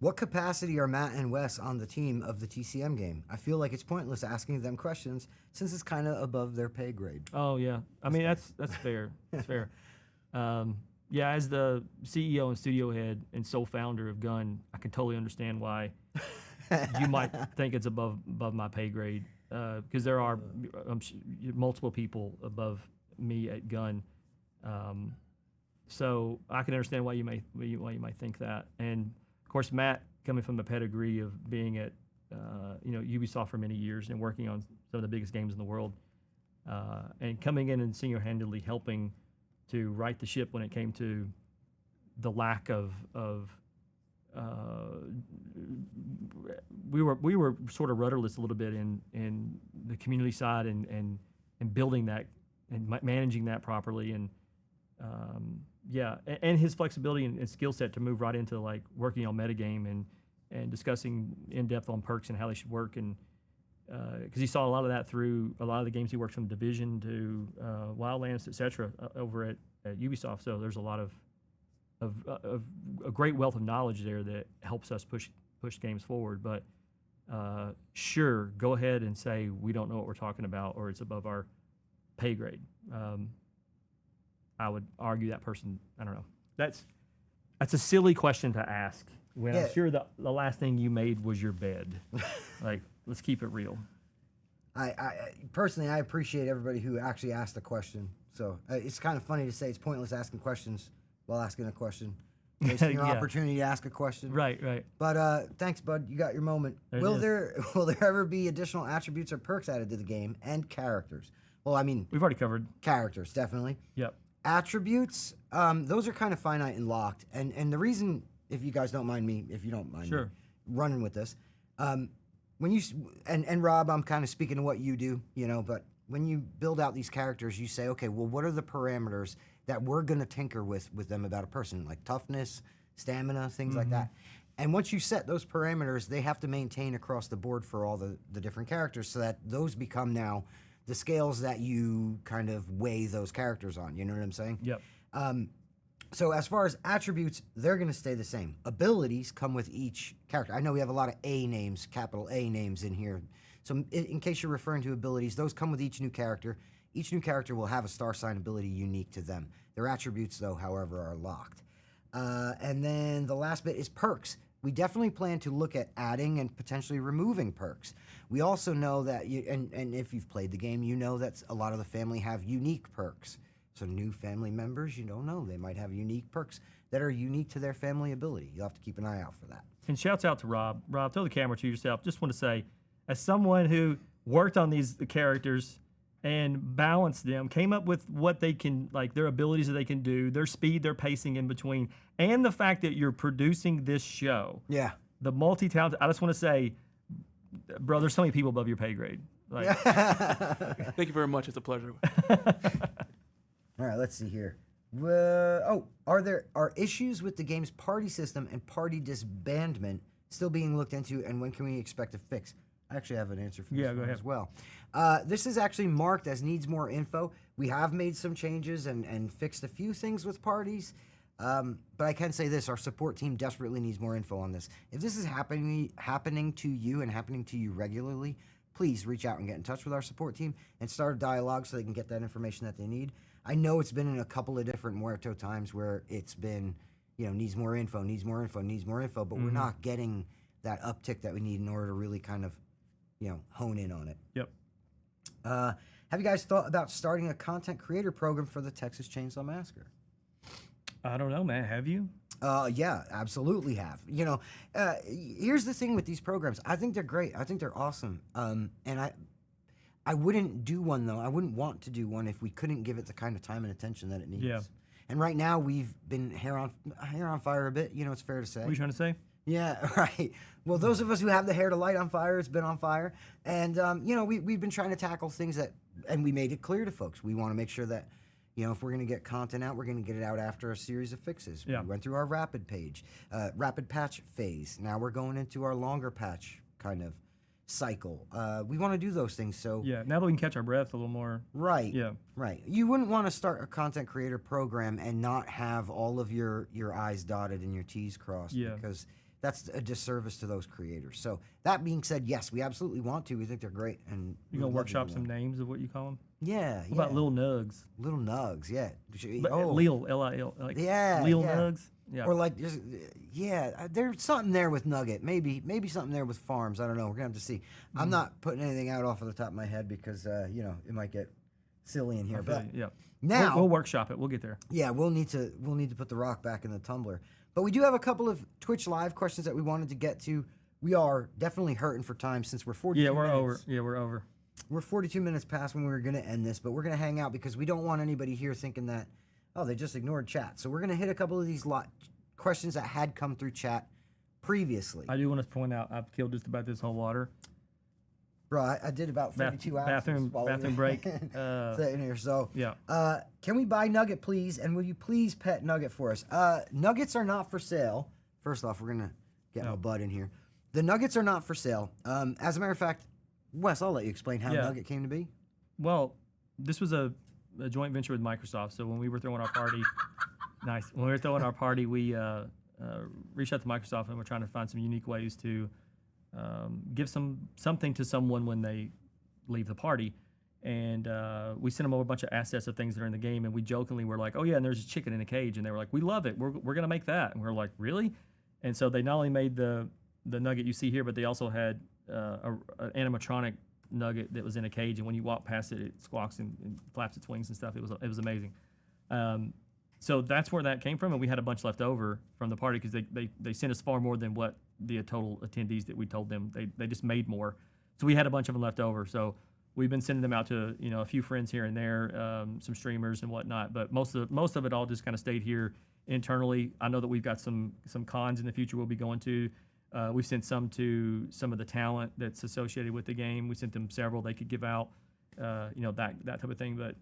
What capacity are Matt and Wes on the team of the TCM game? I feel like it's pointless asking them questions since it's kind of above their pay grade. Oh yeah, I mean that's fair. That's fair. Yeah, as the CEO and studio head and sole founder of Gun, I can totally understand why you might think it's above my pay grade because there are multiple people above me at Gun. So I can understand why you might think that. And of course, Matt, coming from the pedigree of being at Ubisoft for many years and working on some of the biggest games in the world, and coming in and single-handedly helping to right the ship when it came to the lack of we were sort of rudderless a little bit in the community side and building that and managing that properly and and his flexibility and skill set to move right into like working on metagame and discussing in depth on perks and how they should work and because he saw a lot of that through a lot of the games he worked from Division to Wildlands, etc. Over at Ubisoft. So there's a lot of a great wealth of knowledge there that helps us push games forward. But sure, go ahead and say we don't know what we're talking about or it's above our pay grade. I would argue that person. I don't know. That's a silly question to ask when I'm sure the last thing you made was your bed. Like, let's keep it real. I personally, I appreciate everybody who actually asked the question. So it's kind of funny to say it's pointless asking questions while asking a question. Wasting your opportunity to ask a question. Right. But thanks, bud. You got your moment. Will there ever be additional attributes or perks added to the game and characters? Well, I mean, we've already covered characters, definitely. Yep. Attributes, those are kind of finite and locked. And the reason, if you guys don't mind me, if you don't mind me running with this, when you and Rob, I'm kind of speaking to what you do, but when you build out these characters, you say, okay, well, what are the parameters that we're going to tinker with them about a person, like toughness, stamina, things like that. And once you set those parameters, they have to maintain across the board for all the different characters so that those become now the scales that you kind of weigh those characters on. You know what I'm saying? Yep. So as far as attributes, they're going to stay the same. Abilities come with each character. I know we have a lot of A names, capital A names in here. So in case you're referring to abilities, those come with each new character. Each new character will have a star sign ability unique to them. Their attributes, though, however, are locked. And then the last bit is perks. We definitely plan to look at adding and potentially removing perks. We also know that, and if you've played the game, you know that a lot of the family have unique perks. So new family members, you don't know, they might have unique perks that are unique to their family ability. You'll have to keep an eye out for that. And shouts out to Rob. Rob, throw the camera to yourself. Just want to say, as someone who worked on the characters, and balanced them, came up with what they can, like their abilities that they can do, their speed, their pacing in between, and the fact that you're producing this show. Yeah. The multi-talented, I just want to say, bro, there's so many people above your pay grade. Like, Thank you very much. It's a pleasure. All right, let's see here. Are issues with the game's party system and party disbandment still being looked into, and when can we expect a fix? I actually have an answer for this Yeah, go one ahead. as well. This is actually marked as needs more info. We have made some changes and fixed a few things with parties, but I can say this: our support team desperately needs more info on this. If this is happening to you and happening to you regularly, please reach out and get in touch with our support team and start a dialogue so they can get that information that they need. I know it's been in a couple of different Muerto times where it's been, needs more info, but we're not getting that uptick that we need in order to really kind of, hone in on it. yep. Have you guys thought about starting a content creator program for the Texas Chain Saw Massacre? I don't know, man. Have you? Yeah, absolutely have. Here's the thing with these programs. I think they're great. I think they're awesome. And I wouldn't do one, though. I wouldn't want to do one if we couldn't give it the kind of time and attention that it needs. Yeah. And right now we've been hair on fire a bit. It's fair to say. What are you trying to say? Yeah, right. Well, those of us who have the hair to light on fire, it's been on fire. And, we've been trying to tackle things and we made it clear to folks. We want to make sure that, if we're going to get content out, we're going to get it out after a series of fixes. Yeah. We went through our rapid patch phase. Now we're going into our longer patch kind of cycle. We want to do those things. So Yeah. Now that we can catch our breath a little more. right. Yeah. Right. You wouldn't want to start a content creator program and not have all of your I's dotted and your T's crossed, Yeah. because that's a disservice to those creators. So that being said, yes, we absolutely want to. We think they're great, and You we'd gonna love to do workshop some one. names of what you call them? Yeah. What about Little Nugs? Little Nugs? Yeah. But Lil, L-I-L. Like Yeah, Lil yeah. Nugs? Yeah. Or like, there's something there with Nugget. Maybe something there with Farms. I don't know. We're gonna have to see. I'm not putting anything out off of the top of my head because it might get silly in here. But yeah. now We'll workshop it. We'll get there. yeah, we'll need to put the rock back in the tumbler. But we do have a couple of Twitch live questions that we wanted to get to. We are definitely hurting for time since we're 42 Yeah, we're minutes. over. Yeah, we're over. We're 42 minutes past when we were going to end this, but we're going to hang out because we don't want anybody here thinking that, oh, they just ignored chat. So we're going to hit a couple of these questions that had come through chat previously. I do want to point out I've killed just about this whole water. Bro, I did about 32 hours. Bathroom break. Sitting here. So, Yeah. can we buy Nugget, please? And will you please pet Nugget for us? Nuggets are not for sale. First off, we're going to get my butt in here. The Nuggets are not for sale. As a matter of fact, Wes, I'll let you explain how Yeah. Nugget came to be. Well, this was a joint venture with Microsoft. So when we were throwing our party, When we were throwing our party, we reached out to Microsoft and we're trying to find some unique ways to give something to someone when they leave the party. And we sent them over a bunch of assets of things that are in the game, and we jokingly were like, "Oh yeah, and there's a chicken in a cage," and they were like, "We love it. We're gonna make that." And we are like, "Really?" And so they not only made the nugget you see here, but they also had an animatronic nugget that was in a cage, and when you walk past it, it squawks and flaps its wings and stuff. It was amazing. So that's where that came from, and we had a bunch left over from the party because they sent us far more than what the total attendees that we told them. They just made more, so we had a bunch of them left over. So we've been sending them out to a few friends here and there, some streamers and whatnot. But most of it all just kind of stayed here internally. I know that we've got some cons in the future we'll be going to. We've sent some to some of the talent that's associated with the game. We sent them several they could give out, that type of thing. But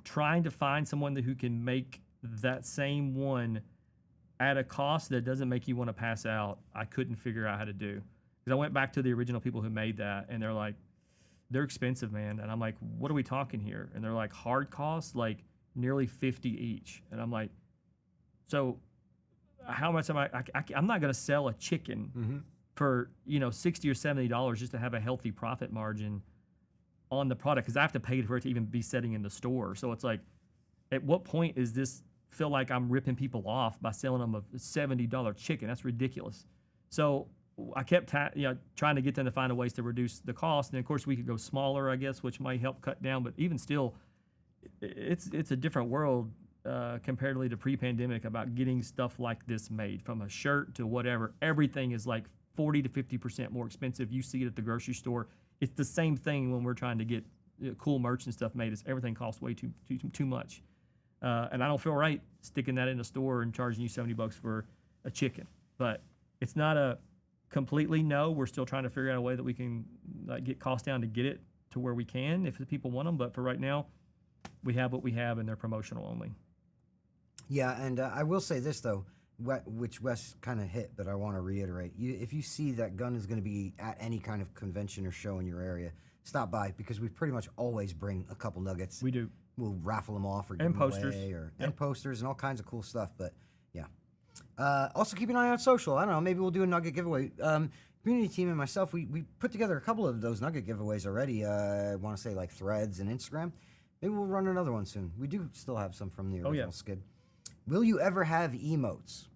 trying to find someone who can make that same one at a cost that doesn't make you want to pass out, I couldn't figure out how to do. Because I went back to the original people who made that, and they're like, they're expensive, man. And I'm like, what are we talking here? And they're like, hard costs, like nearly 50 each. And I'm like, so how much am I'm not going to sell a chicken for, $60 or $70 just to have a healthy profit margin on the product, because I have to pay for it to even be sitting in the store. So it's like, at what point is this feel like I'm ripping people off by selling them a $70 chicken? That's ridiculous. So I kept trying to get them to find ways to reduce the cost. And of course we could go smaller, I guess, which might help cut down. But even still, it's a different world comparatively to pre-pandemic about getting stuff like this made, from a shirt to whatever. Everything is like 40 to 50% more expensive. You see it at the grocery store. It's the same thing when we're trying to get cool merch and stuff made. Everything costs way too much, and I don't feel right sticking that in a store and charging you $70 for a chicken. But it's not a completely no. We're still trying to figure out a way that we can get costs down to get it to where we can if the people want them. But for right now, we have what we have, and they're promotional only. Yeah, and I will say this though, which Wes kind of hit, but I want to reiterate: if you see that gun is going to be at any kind of convention or show in your area, stop by, because we pretty much always bring a couple nuggets. We do. We'll raffle them off or give And them posters. away, and posters and all kinds of cool stuff. But yeah, also keep an eye on social. I don't know, maybe we'll do a nugget giveaway. Community team and myself, we put together a couple of those nugget giveaways already. I want to say like Threads and Instagram. Maybe we'll run another one soon. We do still have some from the original skid. Will you ever have emotes?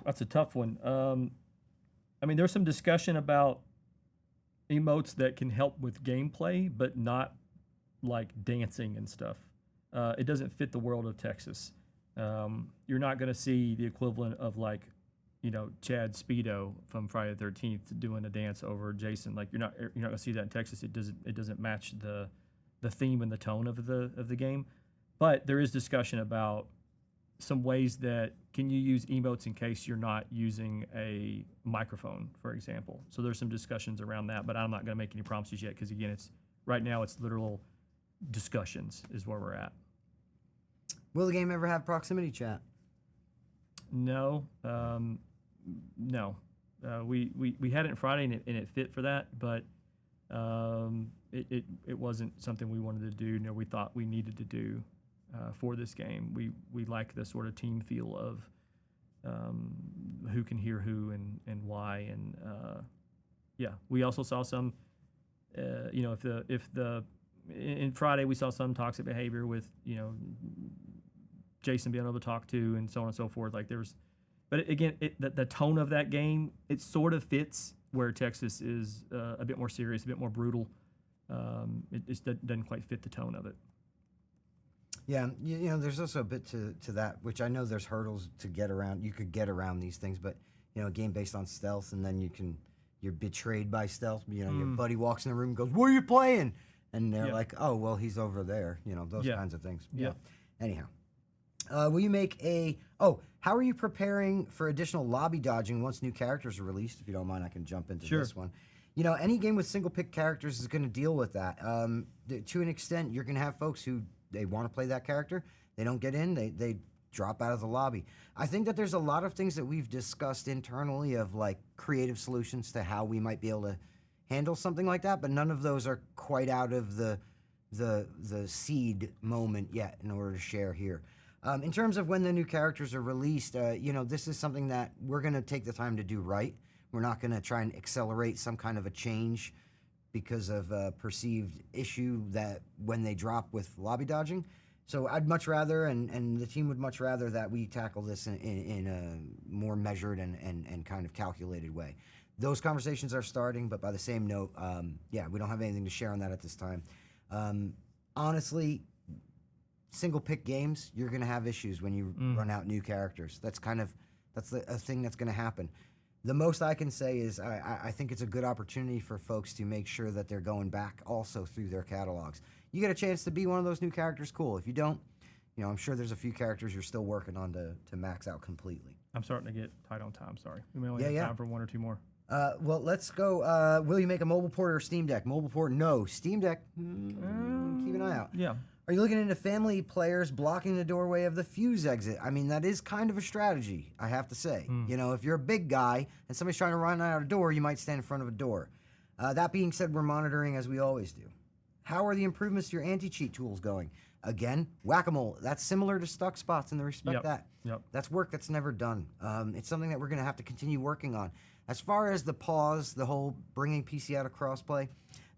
That's a tough one. I mean, there's some discussion about emotes that can help with gameplay, but not like dancing and stuff. It doesn't fit the world of Texas. You're not going to see the equivalent of like, Chad Speedo from Friday the 13th doing a dance over Jason. Like you're not going to see that in Texas. It doesn't match the theme and the tone of the game. But there is discussion about some ways that can you use emotes in case you're not using a microphone, for example. So there's some discussions around that, but I'm not going to make any promises yet because, again, right now it's literal discussions is where we're at. Will the game ever have proximity chat? No. No. We had it in Friday and it fit for that, but it wasn't something we wanted to do, nor we thought we needed to do. For this game, we like the sort of team feel of who can hear who and why, and we also saw some, in Friday we saw some toxic behavior with Jason being able to talk to and so on and so forth. Like but again, the tone of that game, it sort of fits where Texas is a bit more serious, a bit more brutal. It just doesn't quite fit the tone of it. Yeah, there's also a bit to that, which I know there's hurdles to get around. You could get around these things, but a game based on stealth, and then you're betrayed by stealth. Your buddy walks in the room and goes, "What are you playing?" And they're like, "Oh, well, he's over there." Those kinds of things. Yeah. Anyhow, will you make how are you preparing for additional lobby dodging once new characters are released? If you don't mind, I can jump into this one. Any game with single pick characters is going to deal with that. To an extent, you're going to have folks who they want to play that character. They don't get in. They drop out of the lobby. I think that there's a lot of things that we've discussed internally of like creative solutions to how we might be able to handle something like that, but none of those are quite out of the seed moment yet in order to share here. In terms of when the new characters are released, this is something that we're going to take the time to do right. We're not going to try and accelerate some kind of a change because of a perceived issue that when they drop with lobby dodging. So I'd much rather, and the team would much rather that we tackle this in a more measured and kind of calculated way. Those conversations are starting, but by the same note, we don't have anything to share on that at this time. Honestly, single pick games, you're going to have issues when you run out new characters. That's a thing that's going to happen. The most I can say is I think it's a good opportunity for folks to make sure that they're going back also through their catalogs. You get a chance to be one of those new characters, cool. If you don't, I'm sure there's a few characters you're still working on to max out completely. I'm starting to get tight on time, sorry. We may only have time for one or two more. Well, let's go. Will you make a mobile port or Steam Deck? Mobile port, no. Steam Deck, keep an eye out. Yeah. Are you looking into family players blocking the doorway of the fuse exit? I mean, that is kind of a strategy, I have to say. If you're a big guy and somebody's trying to run out a door, you might stand in front of a door. That being said, we're monitoring as we always do. How are the improvements to your anti-cheat tools going? Again, whack-a-mole. That's similar to stuck spots in the respect that. Yep. That's work that's never done. It's something that we're going to have to continue working on. As far as the pause, the whole bringing PC out of crossplay,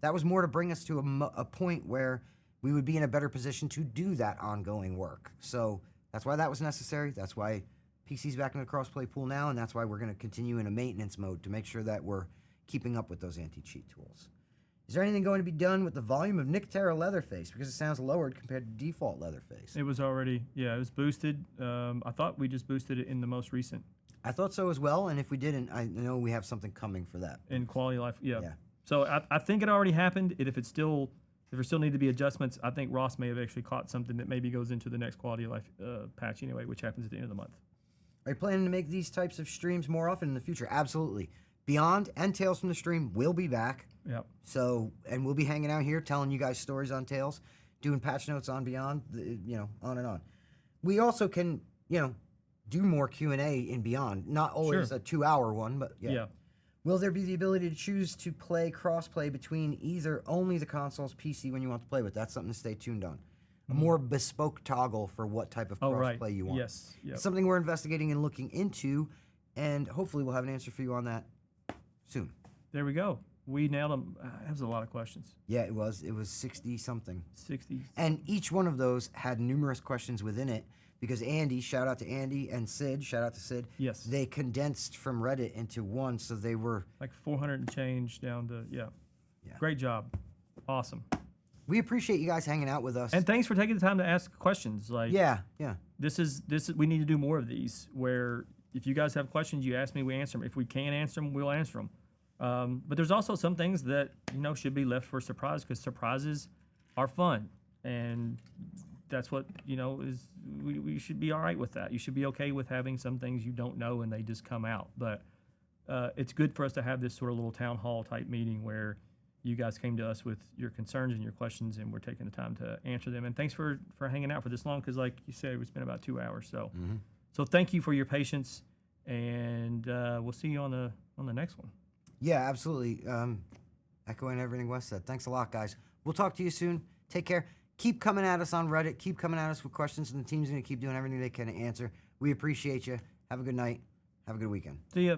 that was more to bring us to a point where we would be in a better position to do that ongoing work. So that's why that was necessary. That's why PC's back in the crossplay pool now, and that's why we're going to continue in a maintenance mode to make sure that we're keeping up with those anti-cheat tools. Is there anything going to be done with the volume of Nick Terra Leatherface? Because it sounds lowered compared to default Leatherface. It was already, it was boosted. I thought we just boosted it in the most recent. I thought so as well, and if we didn't, I know we have something coming for that. In quality life, yeah. So I think it already happened. And if there still need to be adjustments, I think Ross may have actually caught something that maybe goes into the next quality of life patch anyway, which happens at the end of the month. Are you planning to make these types of streams more often in the future? Absolutely. Beyond and Tales from the Stream will be back. Yep. So, and we'll be hanging out here telling you guys stories on Tales, doing patch notes on Beyond, on and on. We also can, do more Q&A in Beyond. Not always Sure. a 2-hour one, but Yeah. Will there be the ability to choose to play cross-play between either only the console's PC when you want to play with? That's something to stay tuned on. A more bespoke toggle for what type of cross-play you want. Yes. Yep. It's something we're investigating and looking into, and hopefully we'll have an answer for you on that soon. There we go. We nailed them. That was a lot of questions. Yeah, it was 60-something. 60. And each one of those had numerous questions within it because Andy, shout out to Andy, and Sid, shout out to Sid. Yes. They condensed from Reddit into one, so they were... Like 400 and change down to, yeah. Great job. Awesome. We appreciate you guys hanging out with us. And thanks for taking the time to ask questions. Like, yeah. This is we need to do more of these where if you guys have questions, you ask me, we answer them. If we can't answer them, we'll answer them. But there's also some things that, should be left for surprise because surprises are fun. And that's what, is we should be all right with that. You should be okay with having some things you don't know and they just come out. But it's good for us to have this sort of little town hall type meeting where you guys came to us with your concerns and your questions and we're taking the time to answer them. And thanks for hanging out for this long because like you said, it's been about 2 hours. So so thank you for your patience and we'll see you on the next one. Yeah, absolutely. Echoing everything Wes said. Thanks a lot, guys. We'll talk to you soon. Take care. Keep coming at us on Reddit. Keep coming at us with questions, and the team's going to keep doing everything they can to answer. We appreciate you. Have a good night. Have a good weekend. See ya.